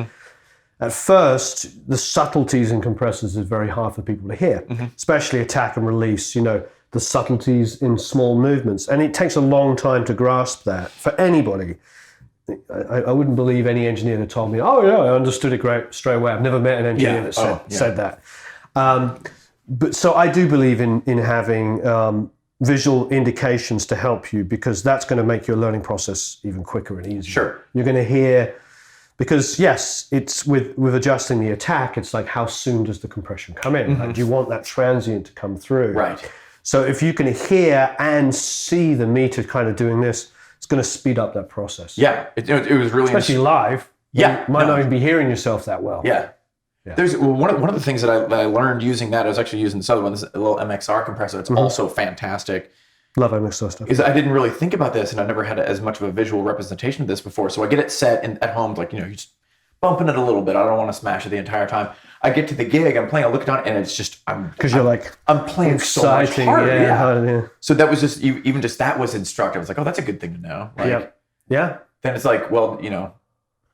at first the subtleties in compressors is very hard for people to hear, especially attack and release. The subtleties in small movements, and it takes a long time to grasp that for anybody. I wouldn't believe any engineer that told me, "Oh yeah, I understood it great straight away." I've never met an engineer that said that. But so I do believe in having visual indications to help you, because that's going to make your learning process even quicker and easier. Sure. You're going to hear, because yes, it's with adjusting the attack, it's like how soon does the compression come in? Like, do you want that transient to come through? Right. So if you can hear and see the meter kind of doing this, it's going to speed up that process. Yeah, it was really... Especially live. Yeah. You might not even be hearing yourself that well. Yeah. There's one of the things that I learned using that. I was actually using this other one, this little MXR compressor. It's also fantastic. Love MXR stuff. Is I didn't really think about this, and I've never had as much of a visual representation of this before. So I get it set at home, like you're just bumping it a little bit. I don't want to smash it the entire time. I get to the gig, I'm playing, I look down, and it's just I'm playing so much harder. Yeah. So that was just even just that was instructive. It's like, oh, that's a good thing to know. Like, yeah. Then it's like, well, maybe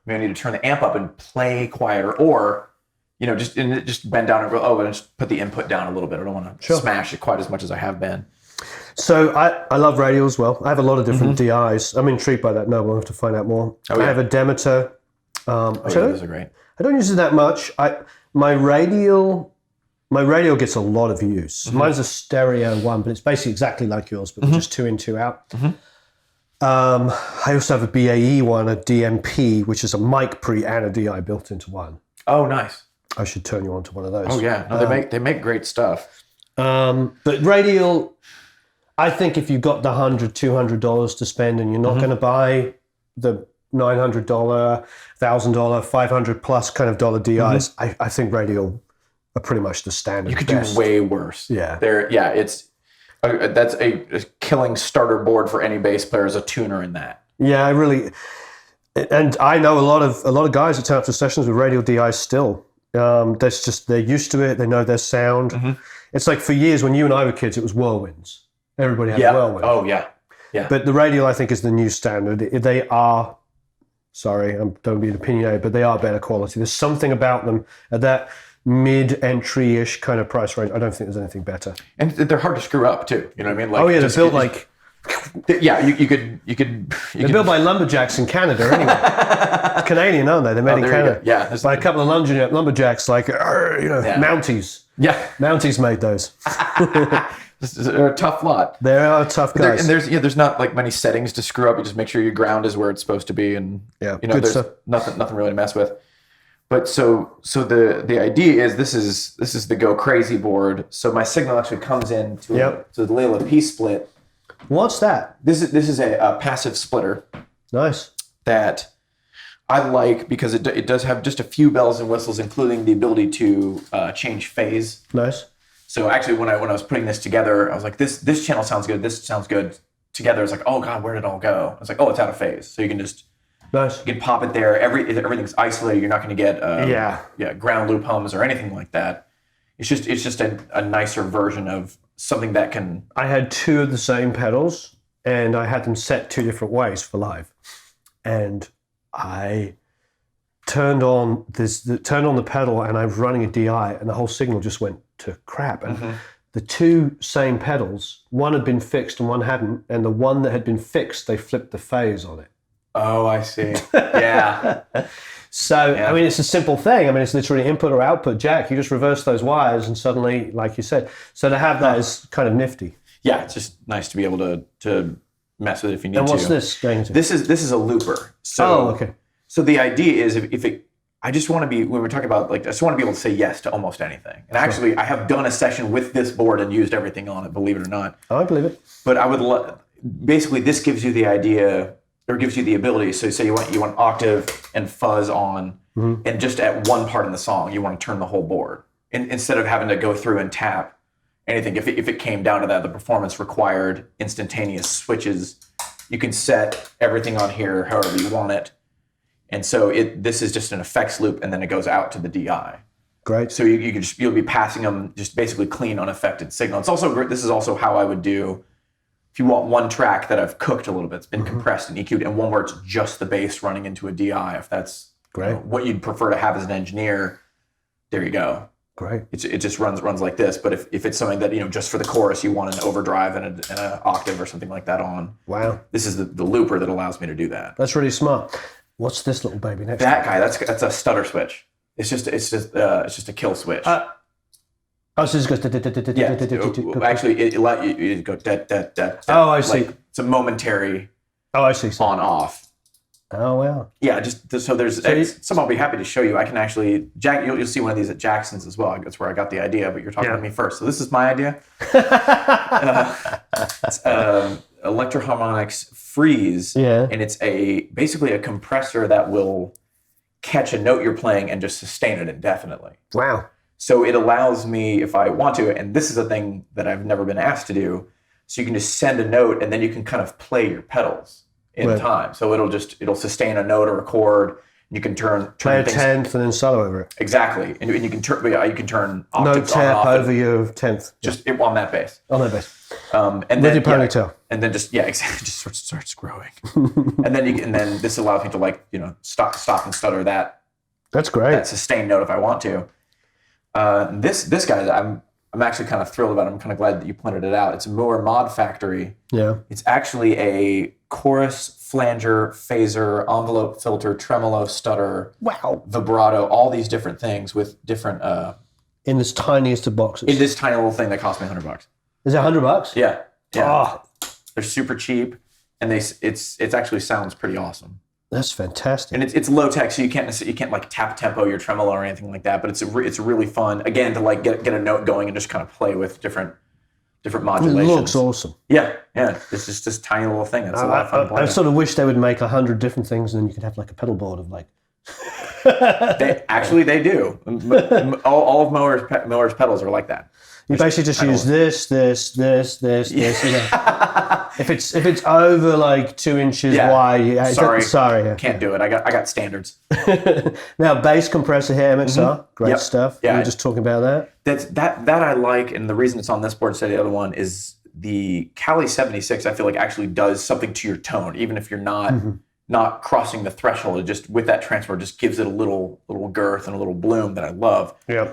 I need to turn the amp up and play quieter, or just bend down and go, and just put the input down a little bit. I don't want to smash it quite as much as I have been. So I love radio as well. I have a lot of different DIs. I'm intrigued by that. No, we'll have to find out more. I have a Demeter. Those are great. I don't use it that much. My radial gets a lot of use. Mine's a stereo one, but it's basically exactly like yours, but just 2 in, 2 out. I also have a BAE one, a DMP, which is a mic pre and a DI built into one. Oh, nice. I should turn you on to one of those. Oh yeah, no, they make great stuff. But radial, I think if you've got the $100, $200 to spend and you're not going to buy the $900, $1,000, $500 plus kind of dollar DIs, I think radial are pretty much the standard. You could do way worse. Yeah. It's that's a killing starter board for any bass player is a tuner in that. Yeah, and I know a lot of guys that turn up to sessions with radial DIs still. That's just, they're used to it. They know their sound. It's like for years when you and I were kids, it was whirlwinds. Everybody had a whirlwind. Oh yeah. But the radial, I think, is the new standard. They are, sorry, I don't be opinionated, but they are better quality. There's something about them at that mid-entry-ish kind of price range. I don't think there's anything better. And they're hard to screw up too. You know what I mean? Like, they're built like... Yeah, you could. They're built by lumberjacks in Canada, anyway. It's Canadian, aren't they? They're made in Canada. Yeah, by a couple of lumberjacks, like Mounties. Yeah, Mounties made those. They're a tough lot. They are tough guys. And there's not like many settings to screw up. You just make sure your ground is where it's supposed to be, and there's stuff. nothing really to mess with. But so the idea is this is the go crazy board. So my signal actually comes in to the Layla P split. What's that? This is a passive splitter. Nice. That I like because it does have just a few bells and whistles, including the ability to change phase. Nice. So actually, when I was putting this together, I was like, this channel sounds good. This sounds good. Together, it's like, oh God, where did it all go? I was like, oh, it's out of phase. So you can just nice. You can pop it there. Everything's isolated. You're not going to get ground loop hums or anything like that. It's just a nicer version of something that can. I had two of the same pedals, and I had them set two different ways for live, and I turned on the pedal, and I was running a DI, and the whole signal just went to crap. And the two same pedals, one had been fixed and one hadn't, and the one that had been fixed, they flipped the phase on it. Oh, I see. Yeah. So, yeah. I mean, it's a simple thing. I mean, it's literally input or output jack. You just reverse those wires, and suddenly, like you said, so to have that is kind of nifty. Yeah, it's just nice to be able to mess with it if you need to. And what's this going to? This is a looper. So, okay. So the idea is if it, I just want to be, when we're talking about, like, I just want to be able to say yes to almost anything. And actually, I have done a session with this board and used everything on it, believe it or not. Oh, I believe it. But I would basically, this gives you the idea, or gives you the ability. So say you want octave and fuzz on, and just at one part in the song, you want to turn the whole board. Instead of having to go through and tap anything. If it came down to that, the performance required instantaneous switches. You can set everything on here however you want it. And so this is just an effects loop, and then it goes out to the DI. Great. So you'll be passing them just basically clean, unaffected signal. It's also great. This is also how I would do, if you want one track that I've cooked a little bit, it's been compressed and EQ'd, and one where it's just the bass running into a DI. If that's great, what you'd prefer to have as an engineer, there you go. Great. It just runs like this. But if it's something that, just for the chorus, you want an overdrive and an octave or something like that on. Wow. This is the looper that allows me to do that. That's really smart. What's this little baby next? That guy, that's a stutter switch. It's just a kill switch. So this goes. Actually, it let you go. Oh, I see. Like, it's a momentary. Oh, I see. On off. Oh wow. Yeah, so there's some I'll be happy to show you. I can actually you'll see one of these at Jackson's as well. That's where I got the idea, but you're talking to me first. So this is my idea. Electro-harmonics freeze, and it's basically a compressor that will catch a note you're playing and just sustain it indefinitely. Wow. So it allows me, if I want to, and this is a thing that I've never been asked to do, so you can just send a note and then you can kind of play your pedals in time. So it'll sustain a note or a chord. You can play a tenth and then solo over it. Exactly, and you can turn octaves no tap on over your tenth. Just on that bass. On that bass. And with then your ponytail. And then exactly, just starts growing. and then this allows me to stop and stutter that. That's great. That sustained note if I want to. This guy, I'm actually kind of thrilled about. I'm kind of glad that you pointed it out. It's a Moore Mod Factory. Yeah. It's actually a chorus, flanger, phaser, envelope filter, tremolo, stutter, vibrato, all these different things with different. In this tiniest of boxes. In this tiny little thing that cost me $100. Is it $100? Yeah. Oh. They're super cheap, and it actually sounds pretty awesome. That's fantastic. And it's low tech, so you can't like tap tempo your tremolo or anything like that. But it's really fun again to get a note going and just kind of play with different modulations. It looks awesome. Yeah. It's just this tiny little thing. It's a lot of fun to play. I sort of wish they would make 100 different things, and then you could have like a pedal board of like. They do. All of Mower's pedals are like that. You basically just use this. If it's over like 2 inches wide, sorry, can't do it. I got standards. Now bass compressor here, MXR, great stuff. Yeah, we were just talking about that. That I like, and the reason it's on this board instead of the other one is the Cali 76. I feel like actually does something to your tone, even if you're not crossing the threshold. It just with that transfer just gives it a little girth and a little bloom that I love. Yeah.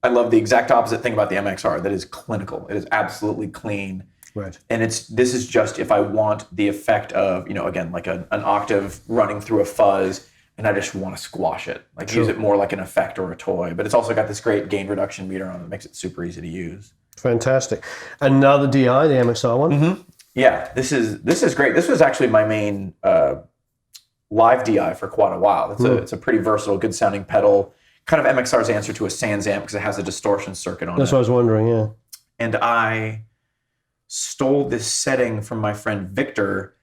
I love the exact opposite thing about the MXR. That is clinical. It is absolutely clean. Right. And this is just if I want the effect of, again, like an octave running through a fuzz, and I just want to squash it. Use it more like an effect or a toy. But it's also got this great gain reduction meter on it that makes it super easy to use. Fantastic. Another DI, the MXR one. Mm-hmm. Yeah, this is great. This was actually my main live DI for quite a while. It's a pretty versatile, good sounding pedal. Kind of MXR's answer to a Sans amp because it has a distortion circuit on it. That's what I was wondering, yeah. And I stole this setting from my friend Victor,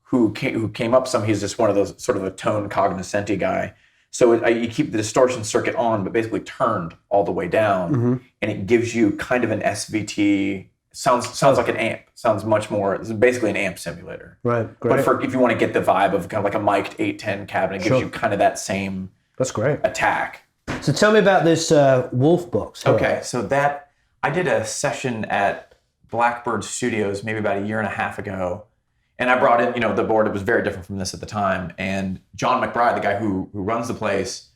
who came up some. He's just one of those sort of a tone cognoscenti guy. So you keep the distortion circuit on, but basically turned all the way down, and it gives you kind of an SVT. Sounds like an amp. Sounds much more. It's basically an amp simulator. Right. Great. But if you want to get the vibe of kind of like a mic'd 810 cabinet, it gives you kind of that same. That's great. Attack. So tell me about this Wolf box. Okay, so I did a session at Blackbird Studios maybe about a year and a half ago. And I brought in, the board. It was very different from this at the time. And John McBride, the guy who runs the place,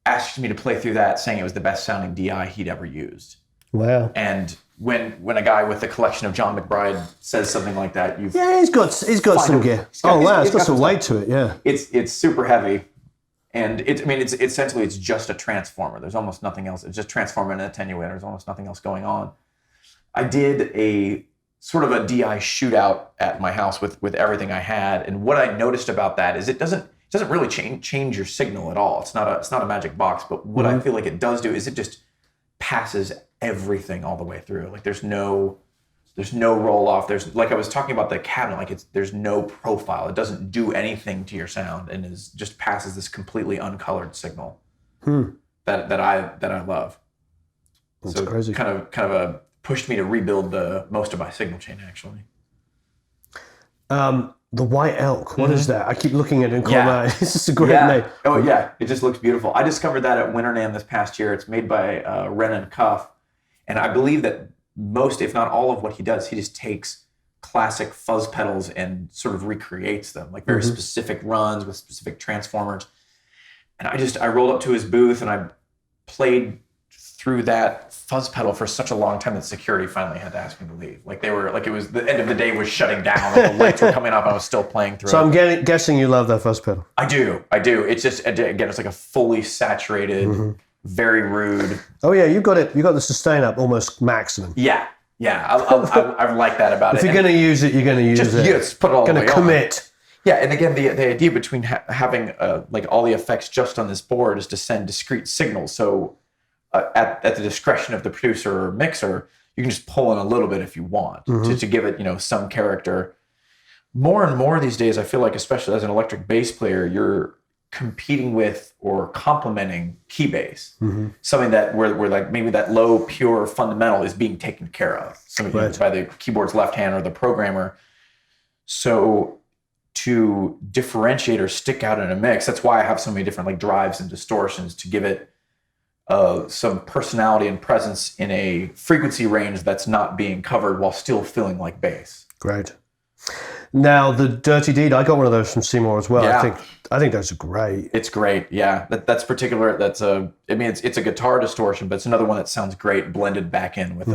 asked me to play through that, saying it was the best sounding DI he'd ever used. Wow. And when a guy with the collection of John McBride says something like that, he's got some gear. It's got some weight to it. Yeah. It's super heavy, and it's essentially it's just a transformer. There's almost nothing else. It's just transformer and an attenuator. There's almost nothing else going on. I did a sort of a DI shootout at my house with everything I had, and what I noticed about that is it doesn't really change your signal at all. It's not a magic box, but what I feel like it does do is it just passes everything all the way through. Like there's no roll off. There's, like I was talking about the cabinet, like there's no profile. It doesn't do anything to your sound, and just passes this completely uncolored signal that I love. That's crazy. Kind of pushed me to rebuild most of my signal chain, actually. The White Elk, what is that? I keep looking at it and calling out. This is a great name. Oh yeah, it just looks beautiful. I discovered that at Winter NAMM this past year. It's made by Ren and Cuff, and I believe that most, if not all of what he does, he just takes classic fuzz pedals and sort of recreates them, like very specific runs with specific transformers. And I rolled up to his booth and I played through that fuzz pedal for such a long time that security finally had to ask me to leave. Like it was the end of the day was shutting down. Like the lights were coming up. I was still playing through. So I'm guessing you love that fuzz pedal. I do. It's just, again, it's like a fully saturated, very rude. Oh yeah, you got it. You got the sustain up almost maximum. Yeah. I like that about it. If you're going to use it, you're going to use it. Just put it all the way on. Going to commit. Yeah, and again, the idea between having like all the effects just on this board is to send discrete signals. So at the discretion of the producer or mixer, you can just pull in a little bit if you want to give it, some character. More and more these days, I feel like, especially as an electric bass player, you're competing with or complementing key bass. Something that where like maybe that low pure fundamental is being taken care of. By the keyboard's left hand or the programmer. So to differentiate or stick out in a mix, that's why I have so many different like drives and distortions to give it some personality and presence in a frequency range that's not being covered while still feeling like bass. Great. Now the Dirty Deed, I got one of those from Seymour as well. Yeah. I think those are great. It's great. Yeah, that's particular. It's a guitar distortion, but it's another one that sounds great blended back in with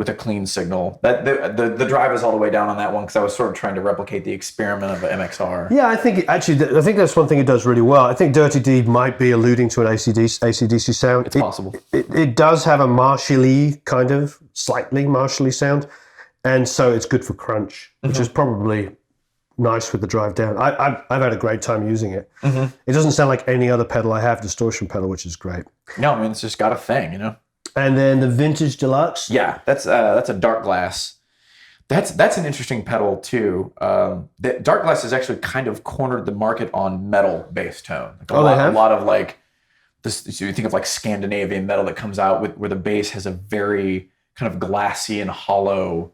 a clean signal. That the drive is all the way down on that one because I was sort of trying to replicate the experiment of an MXR. Yeah, I think that's one thing it does really well. I think Dirty Deed might be alluding to an AC/DC sound. It's possible. It does have a Marshall-y kind of slightly Marshall-y sound, and so it's good for crunch, which is probably nice with the drive down. I've had a great time using it. It doesn't sound like any other pedal I have, distortion pedal, which is great. No, I mean it's just got a thing, And then the Vintage Deluxe. Yeah, that's a dark glass. That's an interesting pedal too. The dark glass has actually kind of cornered the market on metal bass tone. Like a lot of like this. So you think of like Scandinavian metal that comes out where the bass has a very kind of glassy and hollow,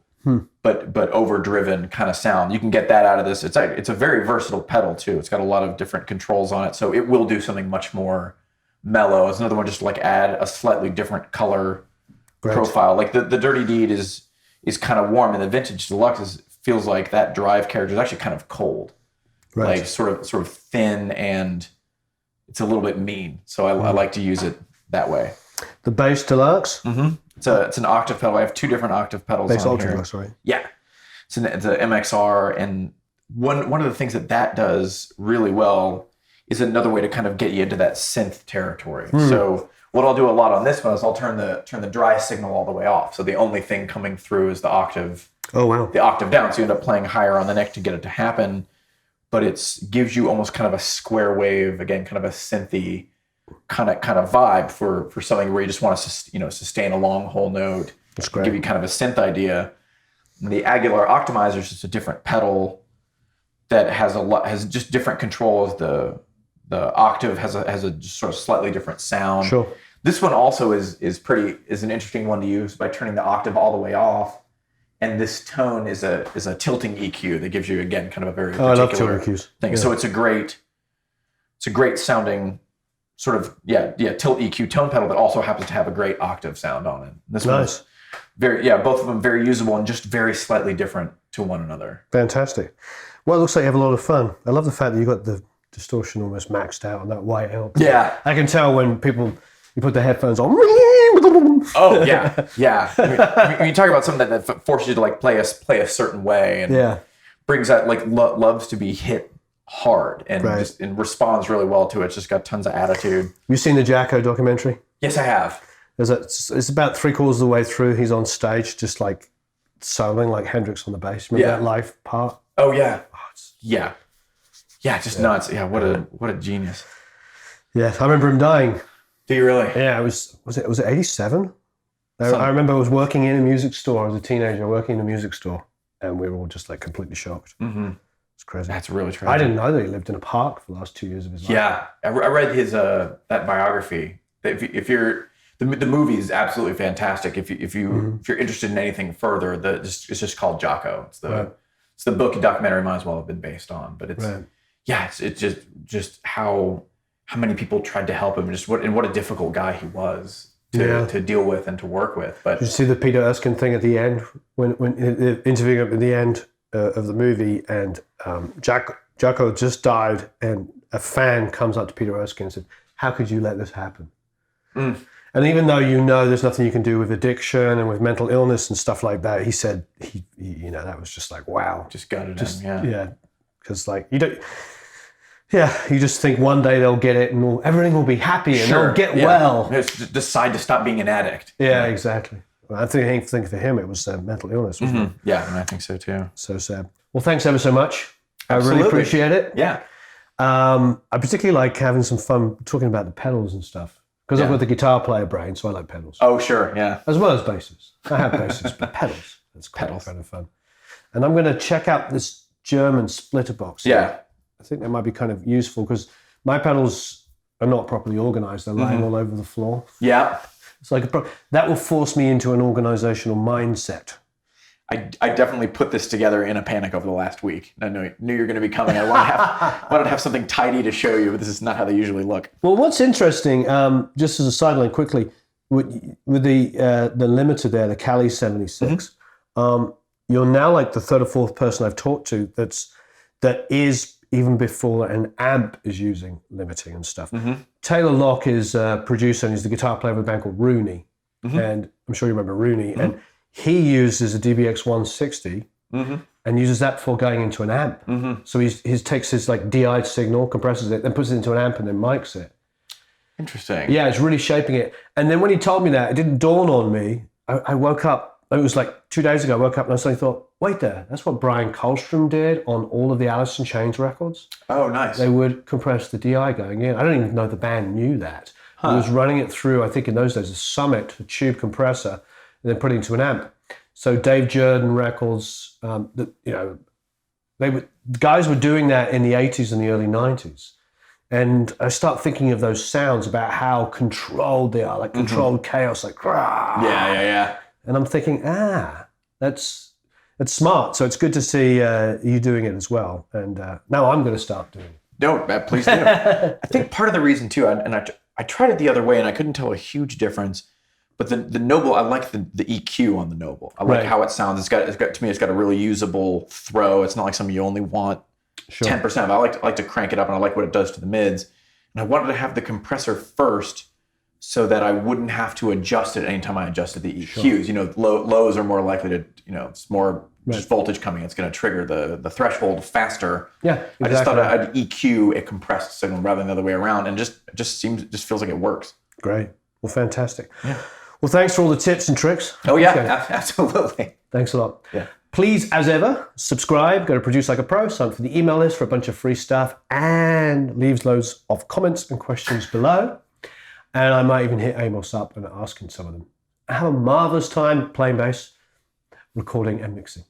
but overdriven kind of sound. You can get that out of this. It's a very versatile pedal too. It's got a lot of different controls on it, so it will do something much more mellow. It's another one just to like add a slightly different color profile. Like the Dirty Deed is kind of warm, and the Vintage Deluxe feels like that drive character is actually kind of cold, like sort of thin, and it's a little bit mean. So I like to use it that way. The Bass Deluxe. It's an octave pedal. I have two different octave pedals. Bass on Ultra here. Deluxe, right? Yeah, it's an MXR, and one of the things that does really well is another way to kind of get you into that synth territory. So what I'll do a lot on this one is I'll turn the dry signal all the way off. So the only thing coming through is the octave. Oh wow! The octave down. So you end up playing higher on the neck to get it to happen, but it gives you almost kind of a square wave, again, kind of a synthy kind of vibe for something where you just want to sustain a long whole note. That's great. Give you kind of a synth idea. The Aguilar Optimizer is just a different pedal that has just different controls. The octave has a just sort of slightly different sound. Sure. This one also is an interesting one to use by turning the octave all the way off. And this tone is a tilting EQ that gives you, again, kind of a very particular I love tilting EQs. thing. Yeah. So it's a great sounding sort of tilt EQ tone pedal that also happens to have a great octave sound on it. This Nice. Both of them very usable and just very slightly different to one another. Fantastic. Well, it looks like you have a lot of fun. I love the fact that you got the distortion almost maxed out on that white elk. Yeah. I can tell when you put the headphones on. Oh yeah, yeah. I mean, you talk about something that forces you to like play a certain way and brings out like loves to be hit hard and and responds really well to it. It's just got tons of attitude. You seen the Jacko documentary? Yes, I have. It's about 3/4 of the way through. He's on stage, just like soloing like Hendrix on the bass. Remember that live part? Oh yeah, just nuts. Yeah, what a genius. Yeah, I remember him dying. Do you really? Yeah, was it 87? I remember I was working in a music store. I was a teenager working in a music store, and we were all just like completely shocked. Mm-hmm. It's crazy. That's really tragic. I didn't know that he lived in a park for the last 2 years of his life. Yeah, I read his that biography. If you're the movie is absolutely fantastic. If you're interested in anything further, it's just called Jocko. It's the book and documentary might as well have been based on. But it's just how many people tried to help him, and what a difficult guy he was to deal with and to work with. But did you see the Peter Erskine thing at the end when interviewing him at the end of the movie, and Jocko just died, and a fan comes up to Peter Erskine and said, "How could you let this happen?" Mm. And even though there's nothing you can do with addiction and with mental illness and stuff like that, he said he that was just like, wow, just gutted him. Yeah, because like you don't. Yeah, you just think one day they'll get it and everything will be happy and they'll get well. Just decide to stop being an addict. Yeah, exactly. Well, I think for him it was mental illness. Wasn't it? Yeah, and I think so too. So sad. Well, thanks ever so much. Absolutely. I really appreciate it. Yeah. I particularly like having some fun talking about the pedals and stuff. Because I've got the guitar player brain, so I like pedals. Oh, sure, yeah. As well as basses. I have basses, but pedals. That's kind of fun. And I'm going to check out this German splitter box. Yeah. I think that might be kind of useful because my pedals are not properly organized. They're lying all over the floor. Yeah. It's like that will force me into an organizational mindset. I definitely put this together in a panic over the last week. I knew you were going to be coming. I wanted to have something tidy to show you, but this is not how they usually look. Well, what's interesting, just as a sideline quickly, with the limiter there, the Cali 76, you're now like the third or fourth person I've talked to that is even before an amp is using limiting and stuff. Mm-hmm. Taylor Locke is a producer and he's the guitar player of a band called Rooney. Mm-hmm. And I'm sure you remember Rooney. Mm-hmm. And he uses a DBX 160 and uses that before going into an amp. Mm-hmm. So he takes his like DI signal, compresses it, then puts it into an amp and then mics it. Interesting. Yeah, it's really shaping it. And then when he told me that, it didn't dawn on me. I woke up, it was like 2 days ago, I woke up and I suddenly thought, wait there, that's what Brian Karlstrom did on all of the Alice in Chains records. Oh, nice. They would compress the DI going in. I don't even know the band knew that. He was running it through, I think in those days, a Summit, a tube compressor, and then putting it into an amp. So Dave Jordan records, guys were doing that in the 80s and the early 90s. And I start thinking of those sounds about how controlled they are, like controlled chaos, like rah. Yeah. And I'm thinking, that's smart. So it's good to see you doing it as well. And now I'm going to start doing it. No, please do. I think part of the reason too, and I tried it the other way and I couldn't tell a huge difference. But the Noble, I like the EQ on the Noble. I like how it sounds. It's got to me, it's got a really usable throw. It's not like something you only want 10% of. I like to crank it up, and I like what it does to the mids. And I wanted to have the compressor first so that I wouldn't have to adjust it anytime I adjusted the EQs. Sure. Lows are more likely to, it's more just voltage coming. It's going to trigger the threshold faster. Yeah, exactly. I just thought I'd EQ a compressed signal rather than the other way around, and just feels like it works. Great. Well, fantastic. Yeah. Well, thanks for all the tips and tricks. Oh, yeah, absolutely. Thanks a lot. Yeah. Please, as ever, subscribe, go to Produce Like a Pro, sign up for the email list for a bunch of free stuff, and leaves loads of comments and questions below. And I might even hit Amos up and ask him some of them. Have a marvelous time playing bass, recording and mixing.